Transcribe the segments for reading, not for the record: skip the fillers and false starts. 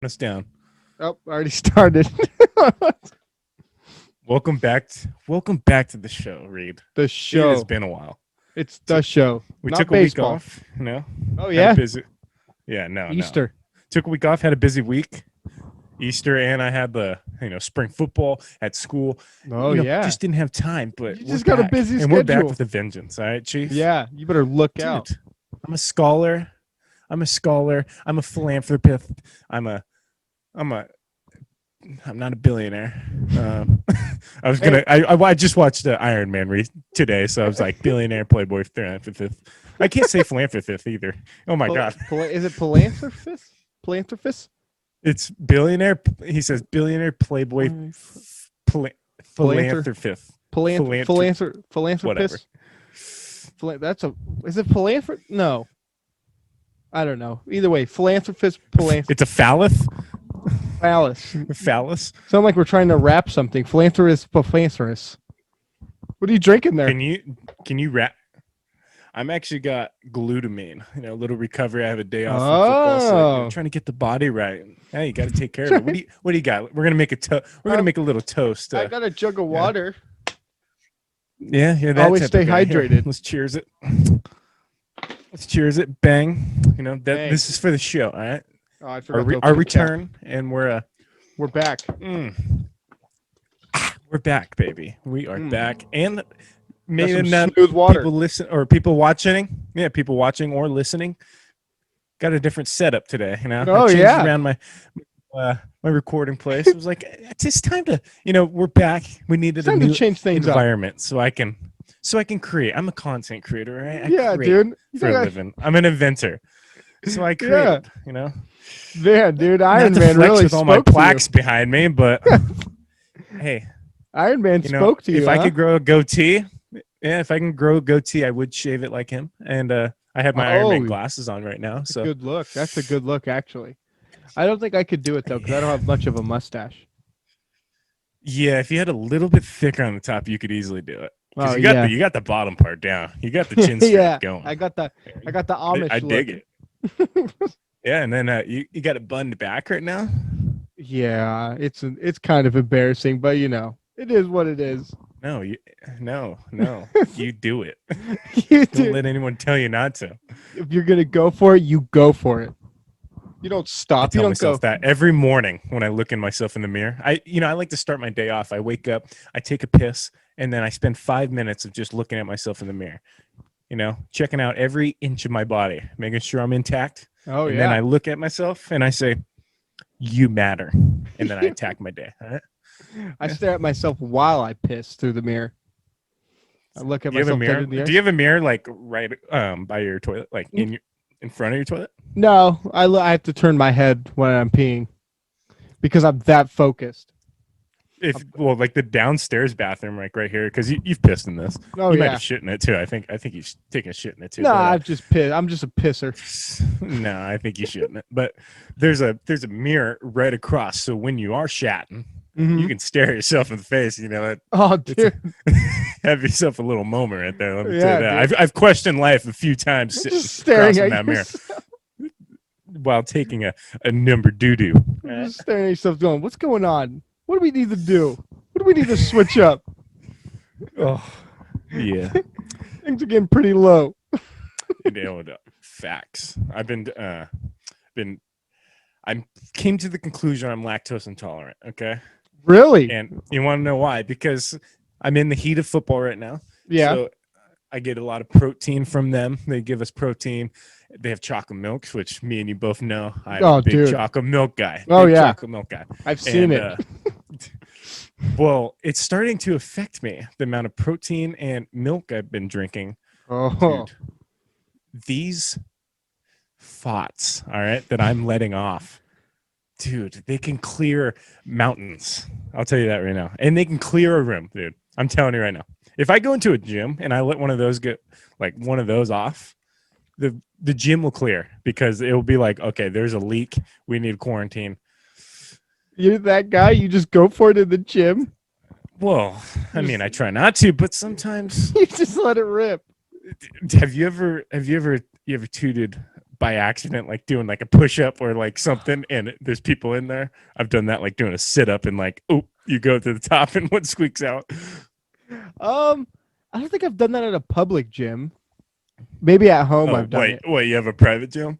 Us down. Oh, already started. Welcome back to the show, Reed. The It has show. been a while. It's the show. We Not took a week baseball. off. You know, Oh, had a yeah. busy. Yeah, no. Easter. Took a week off. Had a busy week. Easter, and I had the spring football at school. Oh, yeah. Just didn't have time. But You we're just got a back, busy and we're back schedule. with a vengeance. All right, Chief. Yeah. You better look Dude, out. I'm a scholar. I'm a philanthropist. I'm not a billionaire. I just watched Iron Man today, so I was like billionaire, playboy, philanthropist. I can't say philanthropist either. Oh my god, Is it philanthropist? Philanthropist? it's billionaire. He says billionaire, playboy, philanthropist. Philanthropist. Is it philanthropist? No. I don't know. Either way, philanthropist, It's a phallus. Phallus. Sound like we're trying to rap something. Philanthropist. What are you drinking there? Can you rap? I'm actually got glutamine. A little recovery. I have a day off from football, so I'm trying to get the body right. Hey, you got to take care of it. What do you got? We're gonna make a little toast. I got a jug of water. Yeah. That Always type stay of guy. hydrated. Here, let's cheers it. Bang. Bang. This is for the show. All right. Oh, I forgot Our return, and we're back. We're back, baby. We are back, and maybe not smooth water. People watching. Yeah, people watching or listening. Got a different setup today. Oh, I changed yeah. around my recording place. It was like it's just time to. We're back. We needed a new change things environment so I can create. I'm a content creator, right? I create dude. For a living. I'm an inventor. So I create, Yeah, dude. Iron Not to Man flex really with all spoke my to plaques behind me, but hey, Iron Man spoke to you. If I could grow a goatee, I would shave it like him. And I have my Iron Man glasses on right now. So good look. That's a good look, actually. I don't think I could do it though, because I don't have much of a mustache. Yeah, if you had a little bit thicker on the top, you could easily do it. Oh, you got the bottom part down. You got the chin strap going. I got the Amish. I dig it. Yeah, and then you got it bunned back right now. Yeah, it's kind of embarrassing, but it is what it is. No, you do it. You Don't let anyone tell you not to. If you're gonna go for it, you go for it. You don't stop. I tell myself that every morning when I look in myself in the mirror. I like to start my day off. I wake up, I take a piss, and then I spend 5 minutes of just looking at myself in the mirror. Checking out every inch of my body, making sure I'm intact. Oh, and then I look at myself and I say, "You matter," and then I attack my day. All right? I stare at myself while I piss through the mirror. I look at myself. Do you have a mirror like right by your toilet, like in front of your toilet? No, I have to turn my head when I'm peeing because I'm that focused. Like the downstairs bathroom, like right here, because you've pissed in this. Oh, you might have shit in it too. I think you've taken a shit in it too. No, I've just pissed. I'm just a pisser. No, I think you shouldn't. But there's a mirror right across, so when you are shatting, you can stare at yourself in the face. Oh, dude. Have yourself a little moment right there. Let me tell you that. I've questioned life a few times just staring at that mirror while taking a number doo-doo. Just staring at yourself going, what's going on? What do we need to do? What do we need to switch up? Oh, yeah. Things are getting pretty low. Facts. I came to the conclusion I'm lactose intolerant. Okay. Really? And you want to know why? Because I'm in the heat of football right now. Yeah. So I get a lot of protein from them. They give us protein. They have chocolate milks, which me and you both know. I'm a big chocolate milk guy. Chocolate milk guy. I've seen it. Well, it's starting to affect me, the amount of protein and milk I've been drinking. Oh. Dude, these thoughts, all right, that I'm letting off, dude, they can clear mountains. I'll tell you that right now. And they can clear a room, dude. I'm telling you right now. If I go into a gym and I let one of those off, the gym will clear because it will be like, okay, there's a leak. We need quarantine. You're that guy? You just go for it in the gym? Well, I mean, I try not to, but sometimes you just let it rip. Have you ever tooted by accident, like doing like a push up or like something, and there's people in there. I've done that, like doing a sit up, and like, oh, you go to the top, and one squeaks out. I don't think I've done that at a public gym. Maybe at home Oh, I've done wait, it. wait, you have a private gym?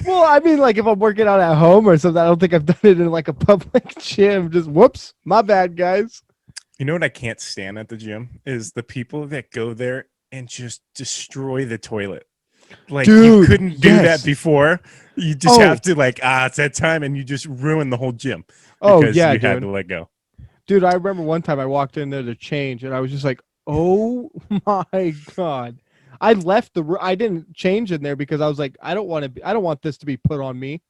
Well, I mean, like if I'm working out at home or something, I don't think I've done it in like a public gym. Just whoops, my bad, guys. You know what I can't stand at the gym is the people that go there and just destroy the toilet. Like you Dude, couldn't do that yes. before. You just Oh, have to like, it's that time, and you just ruin the whole gym oh because yeah, you had dude. to let go. Dude, I remember one time I walked in there to change, and I was just like, "Oh my god!" I left I didn't change in there because I was like, "I don't want to. I don't want this to be put on me."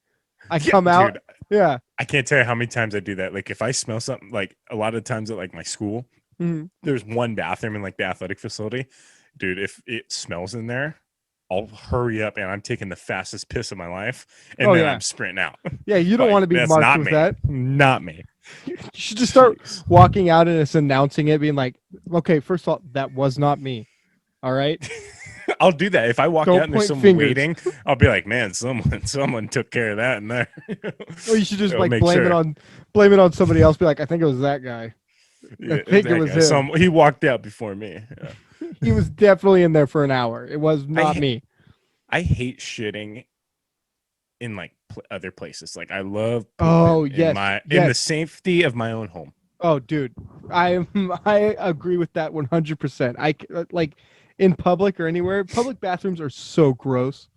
I Yeah, come out, dude, yeah. I can't tell you how many times I do that. Like if I smell something, like a lot of times at like my school, Mhm. there's one bathroom in like the athletic facility. Dude, if it smells in there, I'll hurry up and I'm taking the fastest piss of my life, and Oh then yeah, I'm sprinting out. yeah. You don't Like want to be that's marked not with me. that. Not me. You should just start Jeez. walking out and it's announcing it, being like, "Okay, first of all, that was not me. All right, I'll do that. If I walk out don't and there's point someone fingers." waiting, I'll be like, man, someone took care of that in there. Or you should just I'll like make sure. blame it on somebody else. Be like, "I think it was that guy. I Yeah, think it that was guy. him. He walked out before me. Yeah. He was definitely in there for an hour. It was not I me." I hate shitting in like other places. Like I love Oh pooping in yes, the yes. safety of my own home. Oh, dude, I agree with that 100%. Like in public or anywhere, public bathrooms are so gross.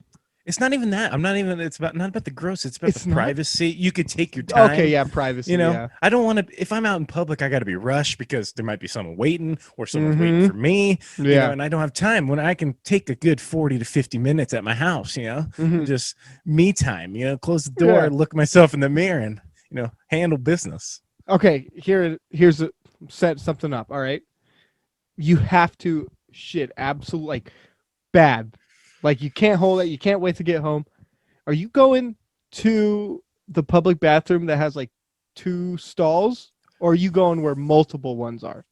It's not even that. I'm not even. It's about not about the gross. It's about the It's not privacy. You could take your okay. time. Yeah, You privacy. know, Yeah. I don't want to. If I'm out in public, I got to be rushed because there might be someone waiting or someone's waiting Mm-hmm. for me. You know, Yeah. and I don't have time when I can take a good 40 to 50 minutes at my house. You know, Mm-hmm. and just me time. You know, close the door, Yeah. look myself in the mirror, and handle business. Okay. Set something up. All right. You have to shit absolutely like bad. Like you can't hold it. You can't wait to get home. Are you going to the public bathroom that has like two stalls, or are you going where multiple ones are?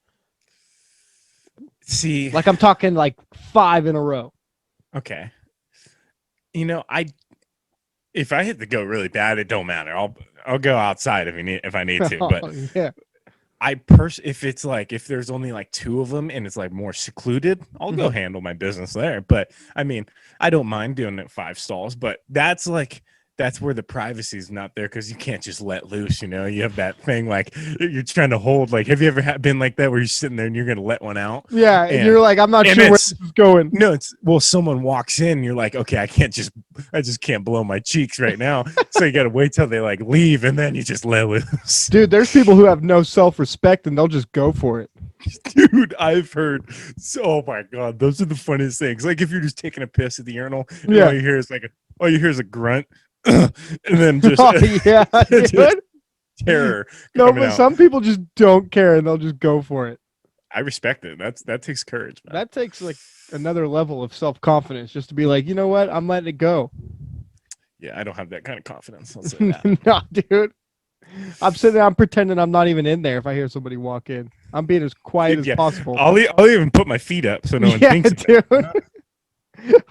See, Like I'm talking like five in a row. okay. I if I hit the go really bad, it don't matter. I'll go outside if I need to. But Oh, yeah. if it's like if there's only like two of them and it's like more secluded, I'll go Mhm. handle my business there. But I mean, I don't mind doing it 5 stalls, but that's where the privacy is not there because you can't just let loose. You have that thing like you're trying to hold. Like, have you ever been like that where you're sitting there and you're gonna let one out Yeah, and and you're like, I'm not and sure where it's this is going. no, it's well, someone walks in, you're like, okay, I just can't blow my cheeks right now. So you gotta wait till they like leave and then you just let loose. Dude, there's people who have no self-respect and they'll just go for it. Dude, I've heard oh my god, those are the funniest things. Like if you're just taking a piss at the urinal, and Yeah. all you hear is a grunt, and then just, Oh yeah, just dude. terror No, coming but out. some people just don't care and they'll just go for it. I respect it. That takes courage, man. That takes like another level of self-confidence just to be like, you know what? I'm letting it go. Yeah, I don't have that kind of confidence. I'll say that. No, dude. I'm sitting there, I'm pretending I'm not even in there if I hear somebody walk in. I'm being as quiet as Yeah, possible. I'll even put my feet up so no one Yeah, thinks dude. I'll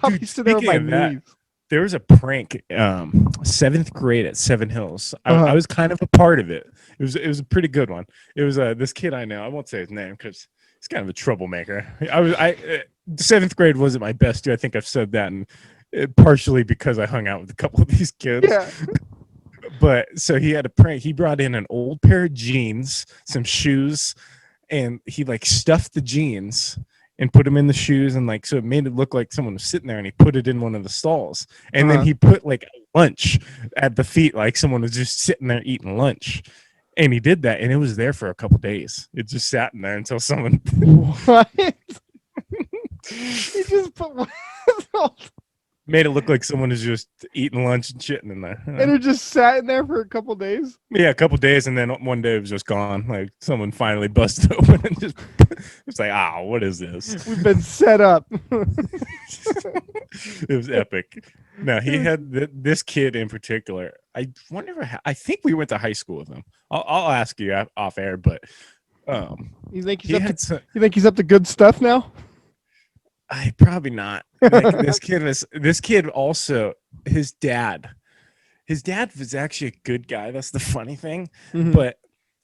be Dude, sitting there on speaking my of that, knees. there was a prank, 7th grade at Seven Hills. I Uh-huh. was kind of a part of it. It was a pretty good one. It was this kid I know. I won't say his name because he's kind of a troublemaker. 7th grade wasn't my best year. I think I've said that, and partially because I hung out with a couple of these kids. Yeah. But so he had a prank. He brought in an old pair of jeans, some shoes, and he like stuffed the jeans and put them in the shoes, and like so it made it look like someone was sitting there, and he put it in one of the stalls, and then Uh-huh. he put like lunch at the feet, like someone was just sitting there eating lunch, and he did that, and it was there for a couple days. It just sat in there until someone What? He just put made it look like someone was just eating lunch and shitting in there. and it just sat in there for a couple days. Yeah, a couple days, and then one day it was just gone. Like someone finally busted open and just it's like, what is this? We've been set up. It was epic. No, he had this kid in particular. I wonder if I think we went to high school with him. I'll ask you off air, but You think he had some, you think he's up to good stuff now? I probably not. Like this kid also his dad. His dad was actually a good guy. That's the funny thing. Mhm. But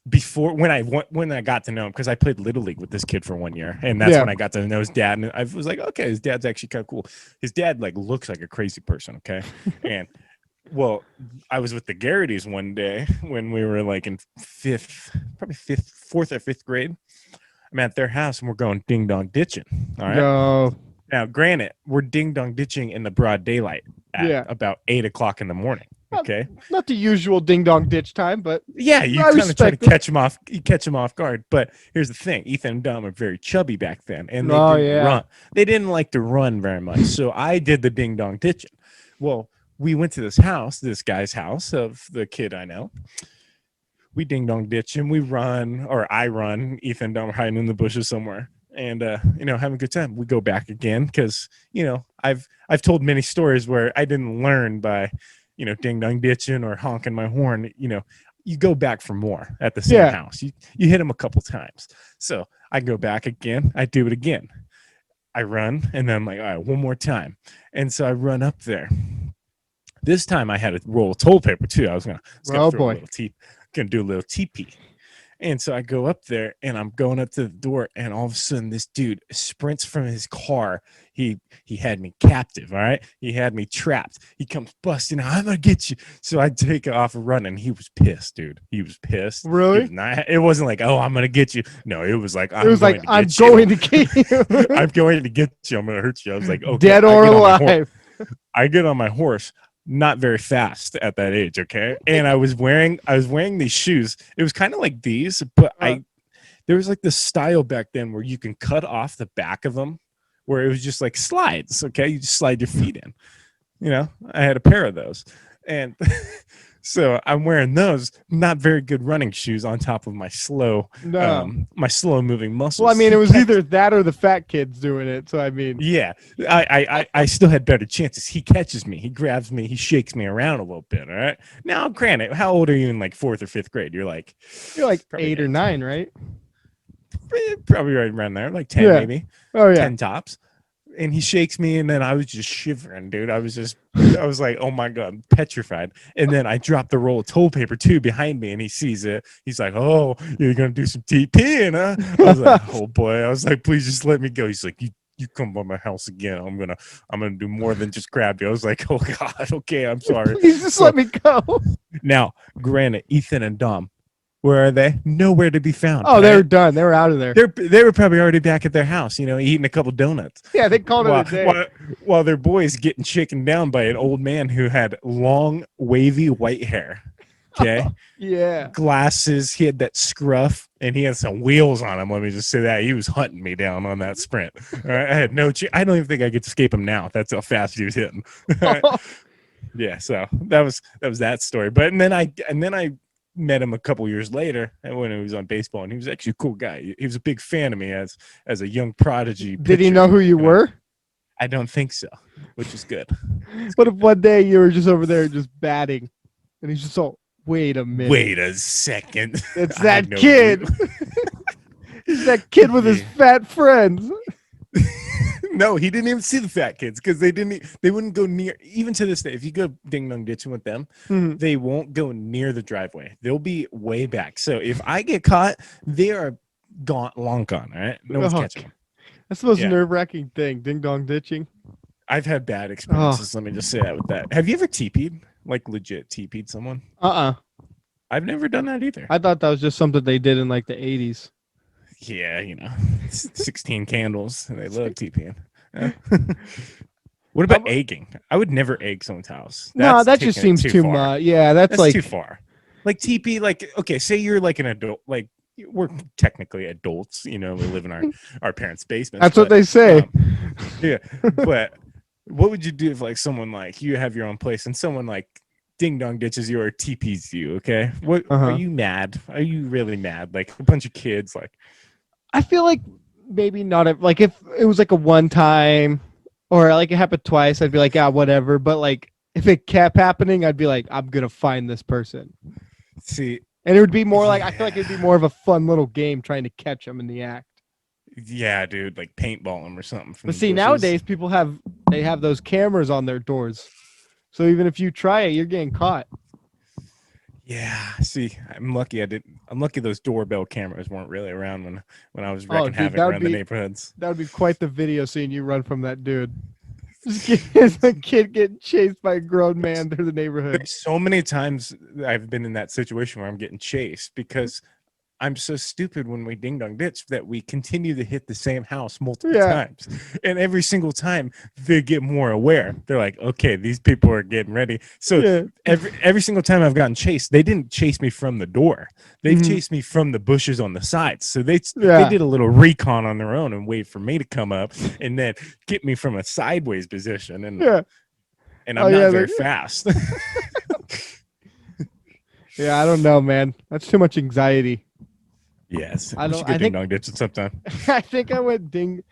before when I got to know him, because I played little league with this kid for 1 year, and that's Yeah. when I got to know his dad, and I was like, okay, his dad's actually kind of cool. His dad like looks like a crazy person, okay, and well, I was with the Garrity's one day when we were like in fourth or fifth grade. I'm at their house and we're going ding dong ditching. All right. No. Now, granted, we're ding dong ditching in the broad daylight at Yeah. about 8 o'clock in the morning. Not, Okay. not the usual ding dong ditch time, but Yeah, you I kind of try to respect it. catch them off. You catch them off guard. But here's the thing: Ethan and Dom are very chubby back then, and they Oh didn't yeah. run. They didn't like to run very much. So I did the ding dong ditching. Well, we went to this guy's house of the kid I know. We ding dong ditch and we run, or I run. Ethan and Dom are hiding in the bushes somewhere, and having a good time. We go back again because I've told many stories where I didn't learn by ding dong ditching or honking my horn. You go back for more at the same Yeah. house. You hit them a couple times. So I go back again. I do it again. I run, and then I'm like, all right, one more time. And so I run up there. This time I had a roll of toilet paper too. I was gonna Oh throw a boy. little gonna do a little teepee. And so I go up there and I'm going up to the door, and all of a sudden this dude sprints from his car. He had me captive, all right? He had me trapped. He comes busting out, I'm gonna get you. So I take off running. He was pissed, dude. He was pissed. He Really? was not, it wasn't like, oh, I'm gonna get you. No, it was like, It was like I'm get you. going to get you, I'm going to get you. I'm gonna hurt you. I was like, okay, dead or alive. I get on my horse, not very fast at that age, okay? And I was wearing these shoes. It was kind of like these, but there was like this style back then where you can cut off the back of them, where it was just like slides, okay? You just slide your feet in. I had a pair of those. And so I'm wearing those, not very good running shoes on top of my slow No. slow moving muscles. Well, I mean, it was either that or the fat kids doing it. So I mean, Yeah, I still had better chances. He catches me, he grabs me, he shakes me around a little bit. All right. Now, granted, how old are you in like fourth or fifth grade? You're like probably 8 or 9, right? probably right around there, like 10 Yeah. maybe. Oh yeah. 10 tops. And he shakes me, and then I was just shivering, dude. I was like, oh my God, petrified. And then I dropped the roll of toilet paper too behind me, and he sees it. He's like, oh, you're gonna do some TPing, huh? I was like, oh boy. I was like, please just let me go. He's like, you come by my house again, I'm gonna do more than just grab you. I was like, oh God, okay, I'm sorry. Please just let me go. Now, granted, Ethan and Dom, where are they? Nowhere to be found. Oh, they were right? done. They were out of there. They were probably already back at their house, eating a couple donuts. Yeah, they called it While, a day. while their boys getting shaken down by an old man who had long, wavy white hair. Okay. Yeah. Glasses. He had that scruff, and he had some wheels on him. Let me just say that. He was hunting me down on that sprint. All right? I had no I don't even think I could escape him now. That's how fast he was hitting. Yeah, so that was that story. But and then I met him a couple years later, and when he was on baseball, and he was actually a cool guy. He was a big fan of me as a young prodigy. Did he pitcher, know who you were? I don't think so, which is good. What if one day you were just over there just batting, and he's just all, wait a minute, Wait a second. it's I that know kid. you. It's that kid with his fat friends. No, he didn't even see the fat kids because they wouldn't go near. Even to this day, if you go ding dong ditching with them, Mhm. they won't go near the driveway. They'll be way back. So if I get caught, they are long gone. All right, no one's Oh, catching them. That's the most Yeah. nerve-wracking thing, ding dong ditching. I've had bad experiences. Let me just say that with that. Have you ever TP'd? Like legit TP'd someone? I've never done that either. I thought that was just something they did in like the 80s. Yeah, 16 candles. And they love TPing. Yeah. What about egging? I would never egg someone's house. No, That's that just taking it seems too far. much. Yeah, that's like too far. Like TP, like, okay, say you're like an adult, like we're technically adults, we live in our parents' basements. that's what they say. Yeah. But what would you do if like someone like you have your own place and someone like ding dong ditches you or TPs you? Okay. What are you mad? Are you really mad? Like a bunch of kids, like I feel like maybe not like if it was like a one time or like it happened twice, I'd be like, yeah, whatever. But like if it kept happening, I'd be like, I'm gonna find this person. See, and it would be more like I feel like it'd be more of a fun little game trying to catch them in the act. Yeah, dude, like paintball them or something from But the see, bushes. nowadays people have those cameras on their doors. So even if you try it, you're getting caught. Yeah, see, I'm lucky I didn't. I'm lucky those doorbell cameras weren't really around when I was Oh, wrecking dude, havoc around the neighborhoods. that would be quite the video seeing you run from that dude. As a kid getting chased by a grown man through the neighborhood. There's so many times that I've been in that situation where I'm getting chased because I'm so stupid when we ding dong ditch that we continue to hit the same house multiple Yeah. times. And every single time they get more aware. They're like, okay, these people are getting ready. So Yeah. every single time I've gotten chased, they didn't chase me from the door. They've Mhm. chased me from the bushes on the sides. So they Yeah. did a little recon on their own and wait for me to come up and then get me from a sideways position. Yeah. And Oh I'm not yeah. very fast. Yeah. I don't know, man. That's too much anxiety. Yes. I We don't. should go I ding think. dong ditching sometime. I think I went ding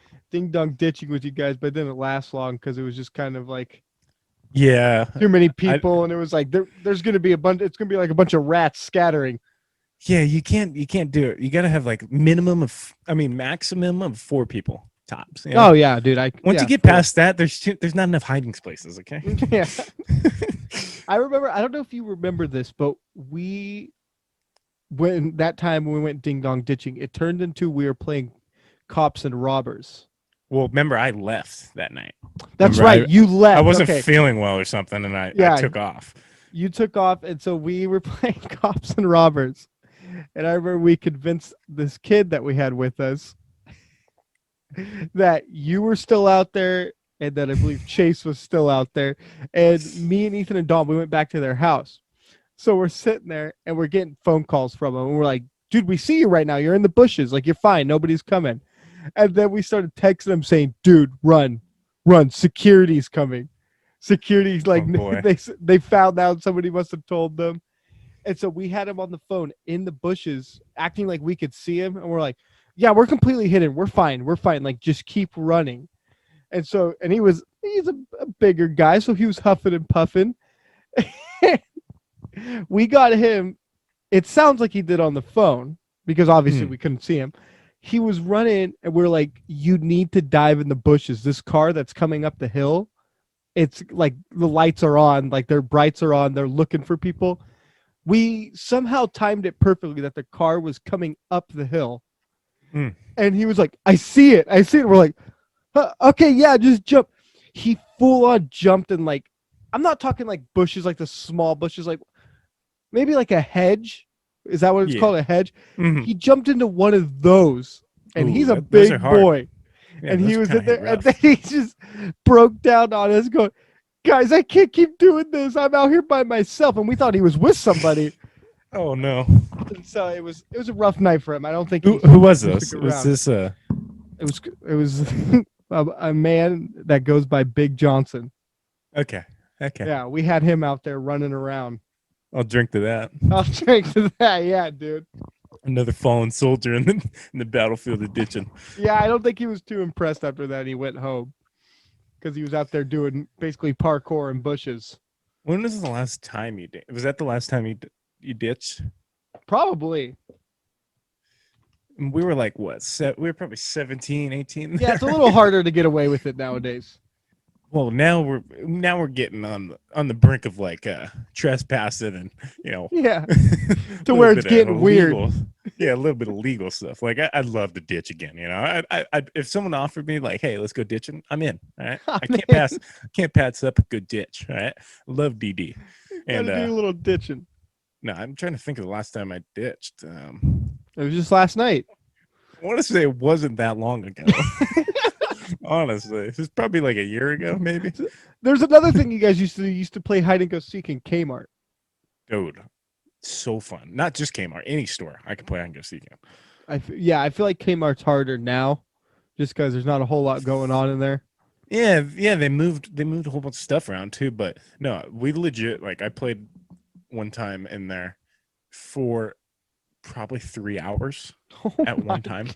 dong ditching with you guys, but it didn't last long because it was just kind of like Yeah. too many I people, and it was like there's gonna be a bunch. It's gonna be like a bunch of rats scattering. Yeah, you can't do it. You got to have like maximum of 4 people tops. Oh yeah, dude. Once you get Four. past that, there's not enough hiding spaces. Okay. Yeah. I remember. I don't know if you remember this, but when that time when we went ding dong ditching, it turned into we were playing cops and robbers. Well, remember I left that night. That's Remember right. You I left. wasn't Okay. feeling well or something, and I Yeah. took off. You took off, and so we were playing cops and robbers. And I remember we convinced this kid that we had with us that you were still out there and that I believe Chase was still out there. And me and Ethan and Dom, we went back to their house. So we're sitting there and we're getting phone calls from them. And we're like, dude, we see you right now. You're in the bushes. Like, you're fine. Nobody's coming. And then we started texting them saying, dude, run, run. Security's coming. Security's like, Oh boy. they found out somebody must have told them. And so we had him on the phone in the bushes, acting like we could see him. And we're like, yeah, we're completely hidden. We're fine. We're fine. Like, just keep running. And so, and he's a bigger guy. So he was huffing and puffing. We got him. It sounds like he did on the phone because obviously we couldn't see him. He was running and we're like, you need to dive in the bushes. This car that's coming up the hill, it's like the lights are on, like their brights are on. They're looking for people. We somehow timed it perfectly that the car was coming up the hill. Mm. And he was like, I see it. I see it. We're like, huh, okay, yeah, just jump. He full on jumped and like, I'm not talking like bushes, like the small bushes, like maybe like a hedge. Is that what it's called? A hedge? Mhm. He jumped into one of those and he's a Those are big hard. boy. Yeah, And he those was kind in of hit there and rough. then he just broke down on us going, guys, I can't keep doing this. I'm out here by myself. And we thought he was with somebody. Oh no. And so it was a rough night for him. I don't think Who was he this? stuck Was around. this It was a man that goes by Big Johnson. okay? Okay. Yeah, we had him out there running around. I'll drink to that. I'll drink to that. Yeah, dude. Another fallen soldier in the battlefield of ditching. Yeah, I don't think he was too impressed after that. He went home because he was out there doing basically parkour in bushes. When was the last time you did? Was that the last time you ditched? Probably. And we were like what? We were probably 17, 18. Yeah, it's a little harder to get away with it nowadays. Well, now we're getting on the brink of like trespassing and Yeah, a to little where it's bit of getting weird. illegal- Yeah, a little bit of legal stuff. Like I'd love to ditch again. If someone offered me like, hey, let's go ditching, I'm in. All right, I can't pass up a good ditch. All right, love DD. Gotta do a little ditching. No, I'm trying to think of the last time I ditched. It was just last night. I want to say it wasn't that long ago. Honestly, it was probably like a year ago, maybe. There's another thing you guys used to do. You used to play hide and go seek in Kmart. Dude, so fun. Not just Kmart, any store I could play hide and go seek in. I feel like Kmart's harder now, just because there's not a whole lot going on in there. Yeah, they moved a whole bunch of stuff around too, but no, we legit like I played one time in there for probably 3 hours at one time.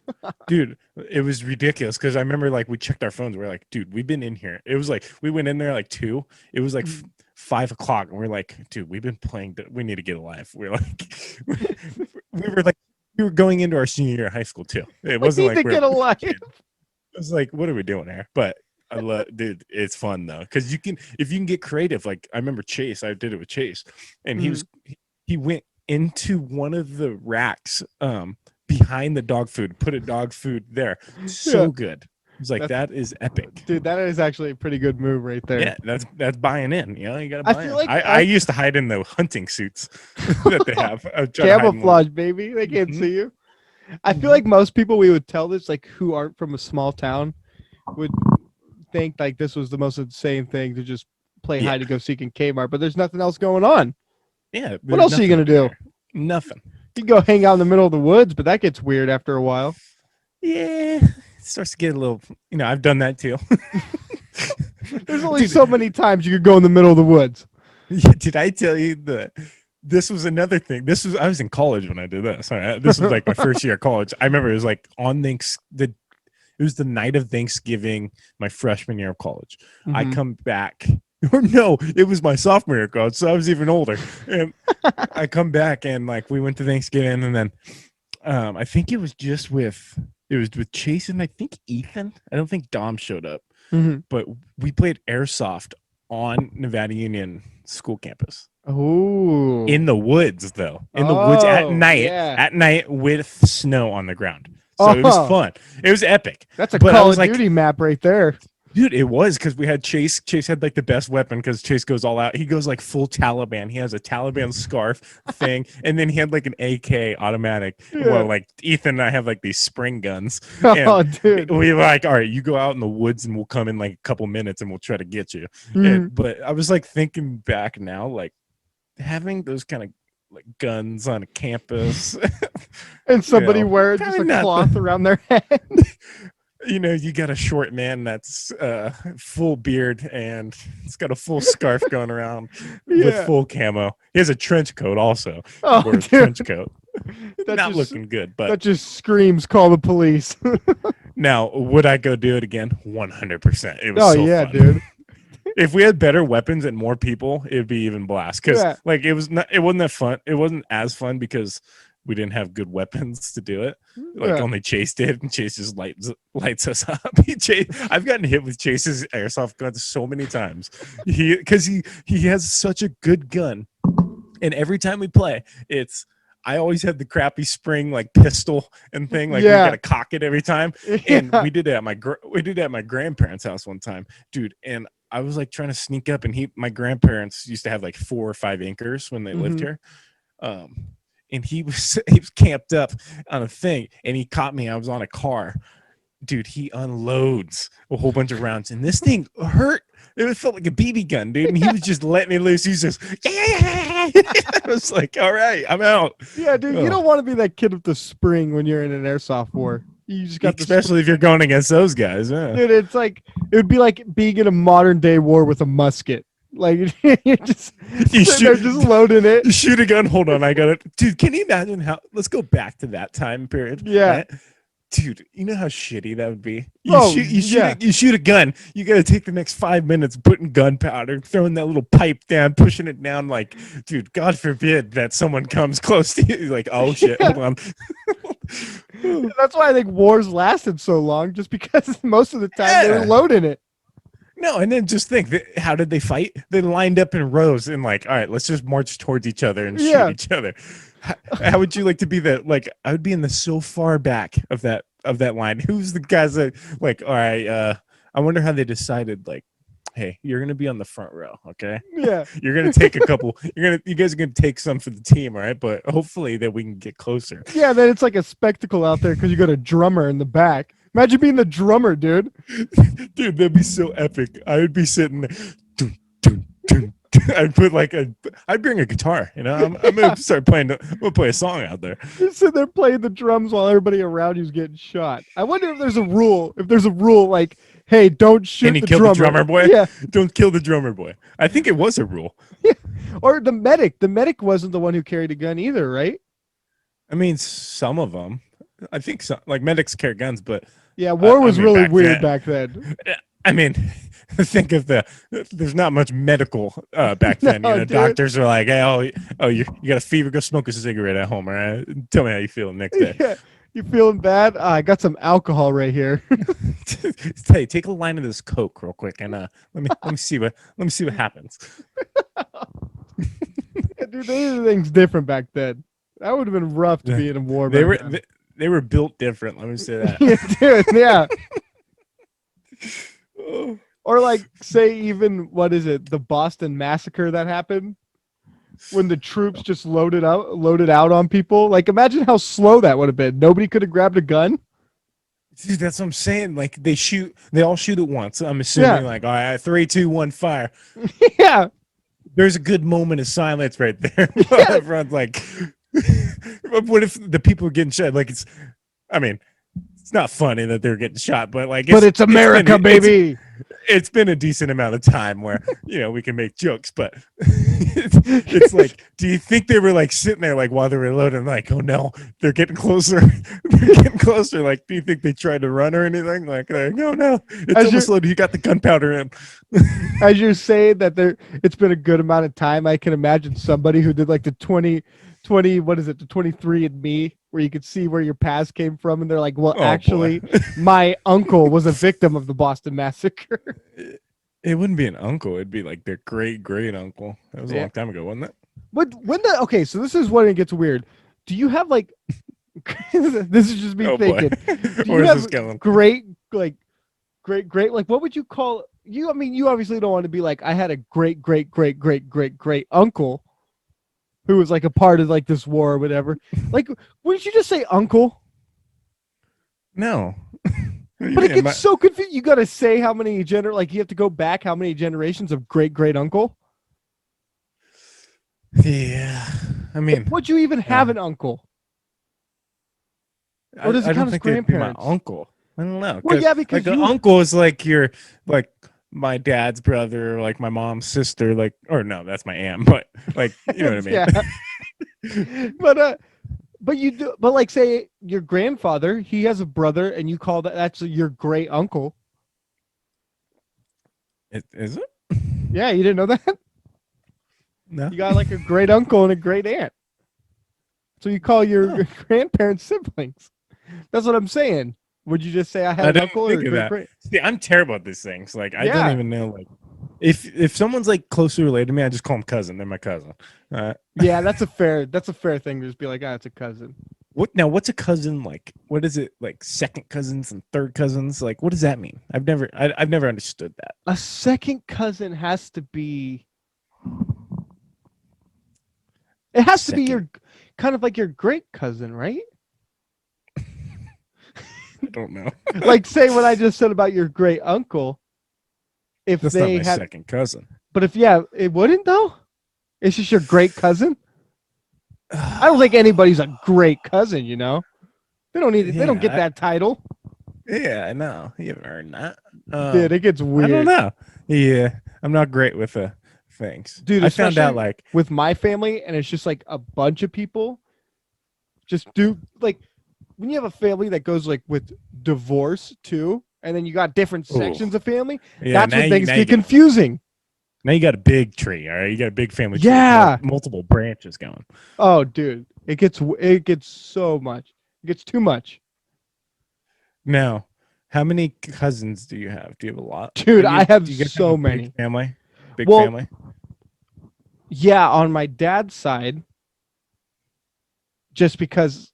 Dude, it was ridiculous because I remember like we checked our phones. We're like, dude, we've been in here. It was like we went in there like 2. It was like 5 o'clock, and we're like, dude, we've been playing. We need to get alive. We're like, we were like we were going into our senior year of high school too. It We wasn't need like to we get a were life. kids. It was like, what are we doing here? But I love, dude, it's fun though, because if you can get creative. Like I remember Chase, I did it with Chase, and he went into one of the racks behind the dog food, put a dog food there. So Yeah. good. It was like, that is epic. Dude, that is actually a pretty good move right there. Yeah, that's buying in. You know, you gotta I buy feel in. like I used to hide in the hunting suits that they have. I would try to hide in camouflage, baby. They can't Mhm. see you. I feel like most people we would tell this, like who aren't from a small town, would think like this was the most insane thing to just play Yeah. hide and go seek in Kmart, but there's nothing else going on. Yeah. What There's else are you nothing gonna do? there. Nothing. You can go hang out in the middle of the woods, but that gets weird after a while. Yeah. It starts to get a little, I've done that too. There's only Dude, so many times you could go in the middle of the woods. yeah, did I tell you that this was another thing? I was in college when I did this. All right. This was like my first year of college. I remember it was like it was the night of Thanksgiving, my freshman year of college. I Mhm. come back, or no, it was my sophomore year of college, so I was even older. And I come back and like we went to Thanksgiving, and then I think it was with Chase and I think Ethan. I don't think Dom showed up, Mhm. but we played Airsoft on Nevada Union school campus. Oh. In the woods, though. In the woods Yeah. at night with snow on the ground. So it was Oh. fun. It was epic. That's a But I Call was of like, Duty map right there. dude, it was because we had Chase. Chase had like the best weapon because Chase goes all out. He goes like full Taliban. He has a Taliban scarf thing, and then he had like an AK automatic. Yeah. Well, like Ethan and I have like these spring guns. Oh, And dude. we were like, all right, you go out in the woods and we'll come in like a couple minutes and we'll try to get you. Mhm. But I was like thinking back now, like having those kind of like guns on a campus. And somebody wearing probably just a not cloth around their head. you got a short man that's full beard and it's got a full scarf going around with Yeah. full camo. He has a trench coat also. Oh, Or a dude. trench coat. That Not just- looking good, That but just screams call the police. now would I go do it again? 100%. It was Oh, so yeah, fun. dude. If we had better weapons and more people, it'd be even blast. Because Yeah. like it wasn't that fun. It wasn't as fun because we didn't have good weapons to do it. Like Yeah. only Chase did, and Chase just lights us up. I've gotten hit with Chase's airsoft guns so many times. Because he has such a good gun, and every time we play, I always have the crappy spring like pistol and thing. Like Yeah. we gotta cock it every time. And Yeah. we did it at my grandparents' house one time, dude. And I was like trying to sneak up, and my grandparents used to have like 4 or 5 anchors when they lived Mhm. here. And he was camped up on a thing, and he caught me. I was on a car, dude. He unloads a whole bunch of rounds, and this thing hurt. It felt like a BB gun, dude. And he was just letting me loose. He's just, yeah. I was like, all right, I'm out. Yeah, dude, you Oh. don't want to be that kid with the spring when you're in an airsoft war. You just got Especially if you're going against those guys. Yeah. dude. It's like it would be like being in a modern day war with a musket. Like you're just You sitting there just loading it. You shoot a gun. Hold on, I got it, dude. Can you imagine how? Let's go back to that time period. Yeah. right? Dude, you know how shitty that would be. Oh, You shoot a gun. You got to take the next 5 minutes putting gunpowder, throwing that little pipe down, pushing it down. Like, dude, God forbid that someone comes close to you. Like, oh shit, hold on. That's why I think wars lasted so long, just because most of the time they were Yeah. loading it. No, and then just think, how did they fight? They lined up in rows and like, all right, let's just march towards each other and Yeah. shoot each other. How would you like to be that? Like, I would be in the so far back of that line. Who's the guys that like? All right, I wonder how they decided. Like, hey, you're gonna be on the front row, okay? Yeah. You're gonna take a couple. You guys are gonna take some for the team, all right? But hopefully that we can get closer. Yeah, then it's like a spectacle out there because you got a drummer in the back. Imagine being the drummer, dude. Dude, that'd be so epic. I would be sitting there. Dun, dun, dun, dun. I'd bring a guitar, you know. I'm gonna start playing. I'm gonna play a song out there. You sit there playing the drums while everybody around you's getting shot. I wonder if there's a rule. If there's a rule like, hey, don't shoot Can you the kill drummer. the drummer boy? Yeah. Don't kill the drummer boy. I think it was a rule. Or the medic. The medic wasn't the one who carried a gun either, right? I mean, some of them. I think so. Like medics carry guns, but Yeah, war I was mean, really back weird then- back then. I mean, think of there's not much medical back then. No, dude. Doctors were like, hey, you got a fever, go smoke a cigarette at home, all right? Tell me how you feel the next day. Yeah. You feeling bad? I got some alcohol right here. Hey, take a line of this Coke real quick and let me see what happens. Yeah, dude, they did things different back then. That would have been rough to be in a war They back were then. they were built different, let me say that. Yeah, dude, yeah. Oh. Or like say even what is it? The Boston Massacre that happened when the troops just loaded out on people. Like imagine how slow that would have been. Nobody could have grabbed a gun. Dude, that's what I'm saying. Like they all shoot at once. I'm assuming Yeah. like, all right, 3, 2, 1, fire. Yeah. There's a good moment of silence right there. Yeah. Everyone's like, what if the people are getting shot? Like I mean, it's not funny that they're getting shot, but like, But it's America, baby. It's been a decent amount of time where we can make jokes, but it's like, do you think they were like sitting there like while they were loading, like, oh no, they're getting closer, they're getting closer? Like, do you think they tried to run or anything? Like no, no, it's almost loaded. You got the gunpowder in. As you're saying that it's been a good amount of time, I can imagine somebody who did like the 20, what is it, the 23andMe, where you could see where your past came from, and they're like, well, Oh, actually, boy. my uncle was a victim of the Boston Massacre. It wouldn't be an uncle. It'd be like their great uncle. That was a Yeah. long time ago, wasn't it? Okay, so this is when it gets weird. Do you have like this is just me Oh boy. thinking. Do you Where's have this going? great like what would you call you? I mean, you obviously don't want to be like I had a great uncle who was like a part of like this war or whatever. Like, wouldn't you just say uncle? No. But it gets so confusing. You got to say how many like you have to go back how many generations of great uncle. Yeah. I mean, Would you even have an uncle? Or does it I count don't as think it'd be my grandparents? uncle. I don't know. Well, yeah, because like an uncle is like your like my dad's brother, like my mom's sister, like, or no, that's my aunt, but like you know what I mean. Yeah. But you do, but like say your grandfather, he has a brother, and you call that's your great uncle. Is it? Yeah, you didn't know that? No. You got like a great uncle and a great aunt. So you call your grandparents siblings. That's what I'm saying. Would you just say I had I an didn't uncle or think a of that. great? See, I'm terrible at these things. Like I don't Yeah. even know. Like if someone's like closely related to me, I just call them cousin. They're my cousin. Yeah, that's a fair thing to just be like, it's a cousin. What's a cousin like? What is it like? Second cousins and third cousins? Like, what does that mean? I've never understood that. A second cousin has to be. It has to be your kind of like your great cousin, right? I don't know. Like say what I just said about your great uncle. If That's they not my had, second cousin. but if it wouldn't though. It's just your great cousin. I don't think anybody's a great cousin. They don't need it. They don't get that title. Yeah, I know. You haven't earned that. Dude, it gets weird. I don't know. Yeah, I'm not great with things. Dude, I found out like with my family, and it's just like a bunch of people. Just do like when you have a family that goes like with divorce too, and then you got different sections of family. Yeah, that's when things get confusing. Now you got a big tree, all right? You got a big family tree. Yeah, multiple branches going. Oh, dude, it gets so much. It gets too much. Now, how many cousins do you have? Do you have a lot? Dude, I have so many. Big family? Big Well, family? Yeah, on my dad's side, just because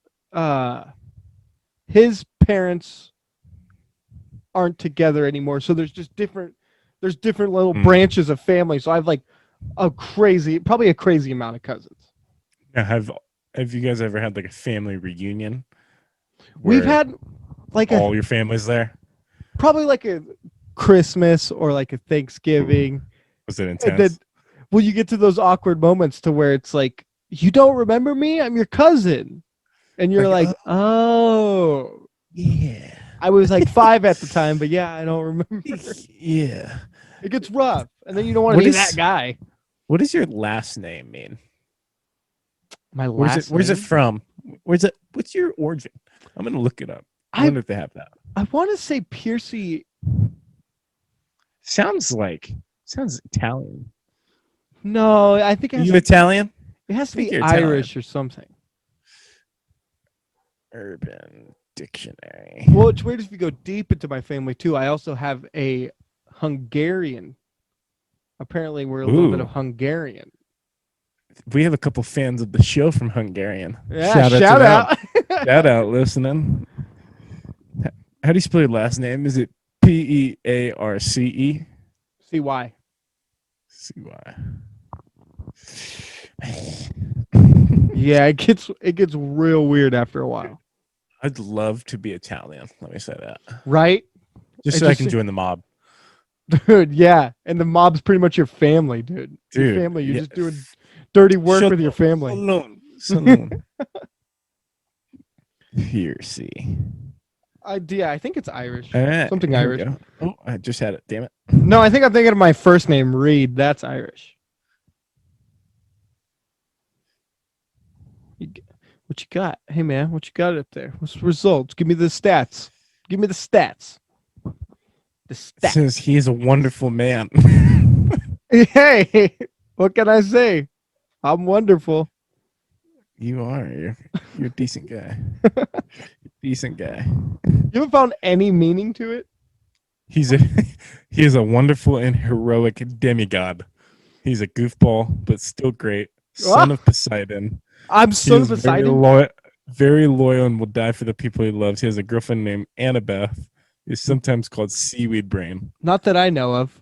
his parents aren't together anymore, so there's different little branches of family. So I have like probably a crazy amount of cousins. Now, have you guys ever had like a family reunion? We've had like all your family's there? Probably like a Christmas or like a Thanksgiving. Was it intense? Well, you get to those awkward moments to where it's like, you don't remember me? I'm your cousin. And you're like, oh. Yeah. I was like 5 at the time, but yeah, I don't remember. Yeah. It gets rough. And then you don't want to be that guy. What does your last name mean? My last name? Where's it from? What's your origin? I'm going to look it up. I wonder if they have that. I want to say Piercy. Sounds Italian. No, I think Are you Italian? it has to think be you're Irish or something. Urban Dictionary. Well, it's weird if you go deep into my family too. I also have a Hungarian. Apparently, we're a little bit of Ooh, Hungarian. we have a couple fans of the show from Hungarian. Yeah, Shout out to shout them. out. Shout out, listening. How do you spell your last name? Is it Pearce? See why? CY. Yeah, it gets real weird after a while, I'd love to be Italian. Let me say that. right? Just It so I just- can join the mob. Dude, yeah, and the mob's pretty much your family, dude. Your Dude, family, you're yeah. just doing dirty work Shut with your up. family. Salon. Pierce. Yeah, I think it's Irish. All right, Something here we Irish. go. Oh, I just had it. Damn it. No, I think I'm thinking of my first name, Reed. That's Irish. What you got? Hey, man, what you got up there? What's the results? Give me the stats. Give me the stats. The It stats. says he is a wonderful man. Hey, what can I say? I'm wonderful. You are. You're a decent guy. Decent guy. You haven't found any meaning to it? He is a wonderful and heroic demigod. He's a goofball, but still great. Son of Poseidon. I'm He son is of Poseidon. very loyal and will die for the people he loves. He has a girlfriend named Annabeth. He's sometimes called Seaweed Brain. Not that I know of.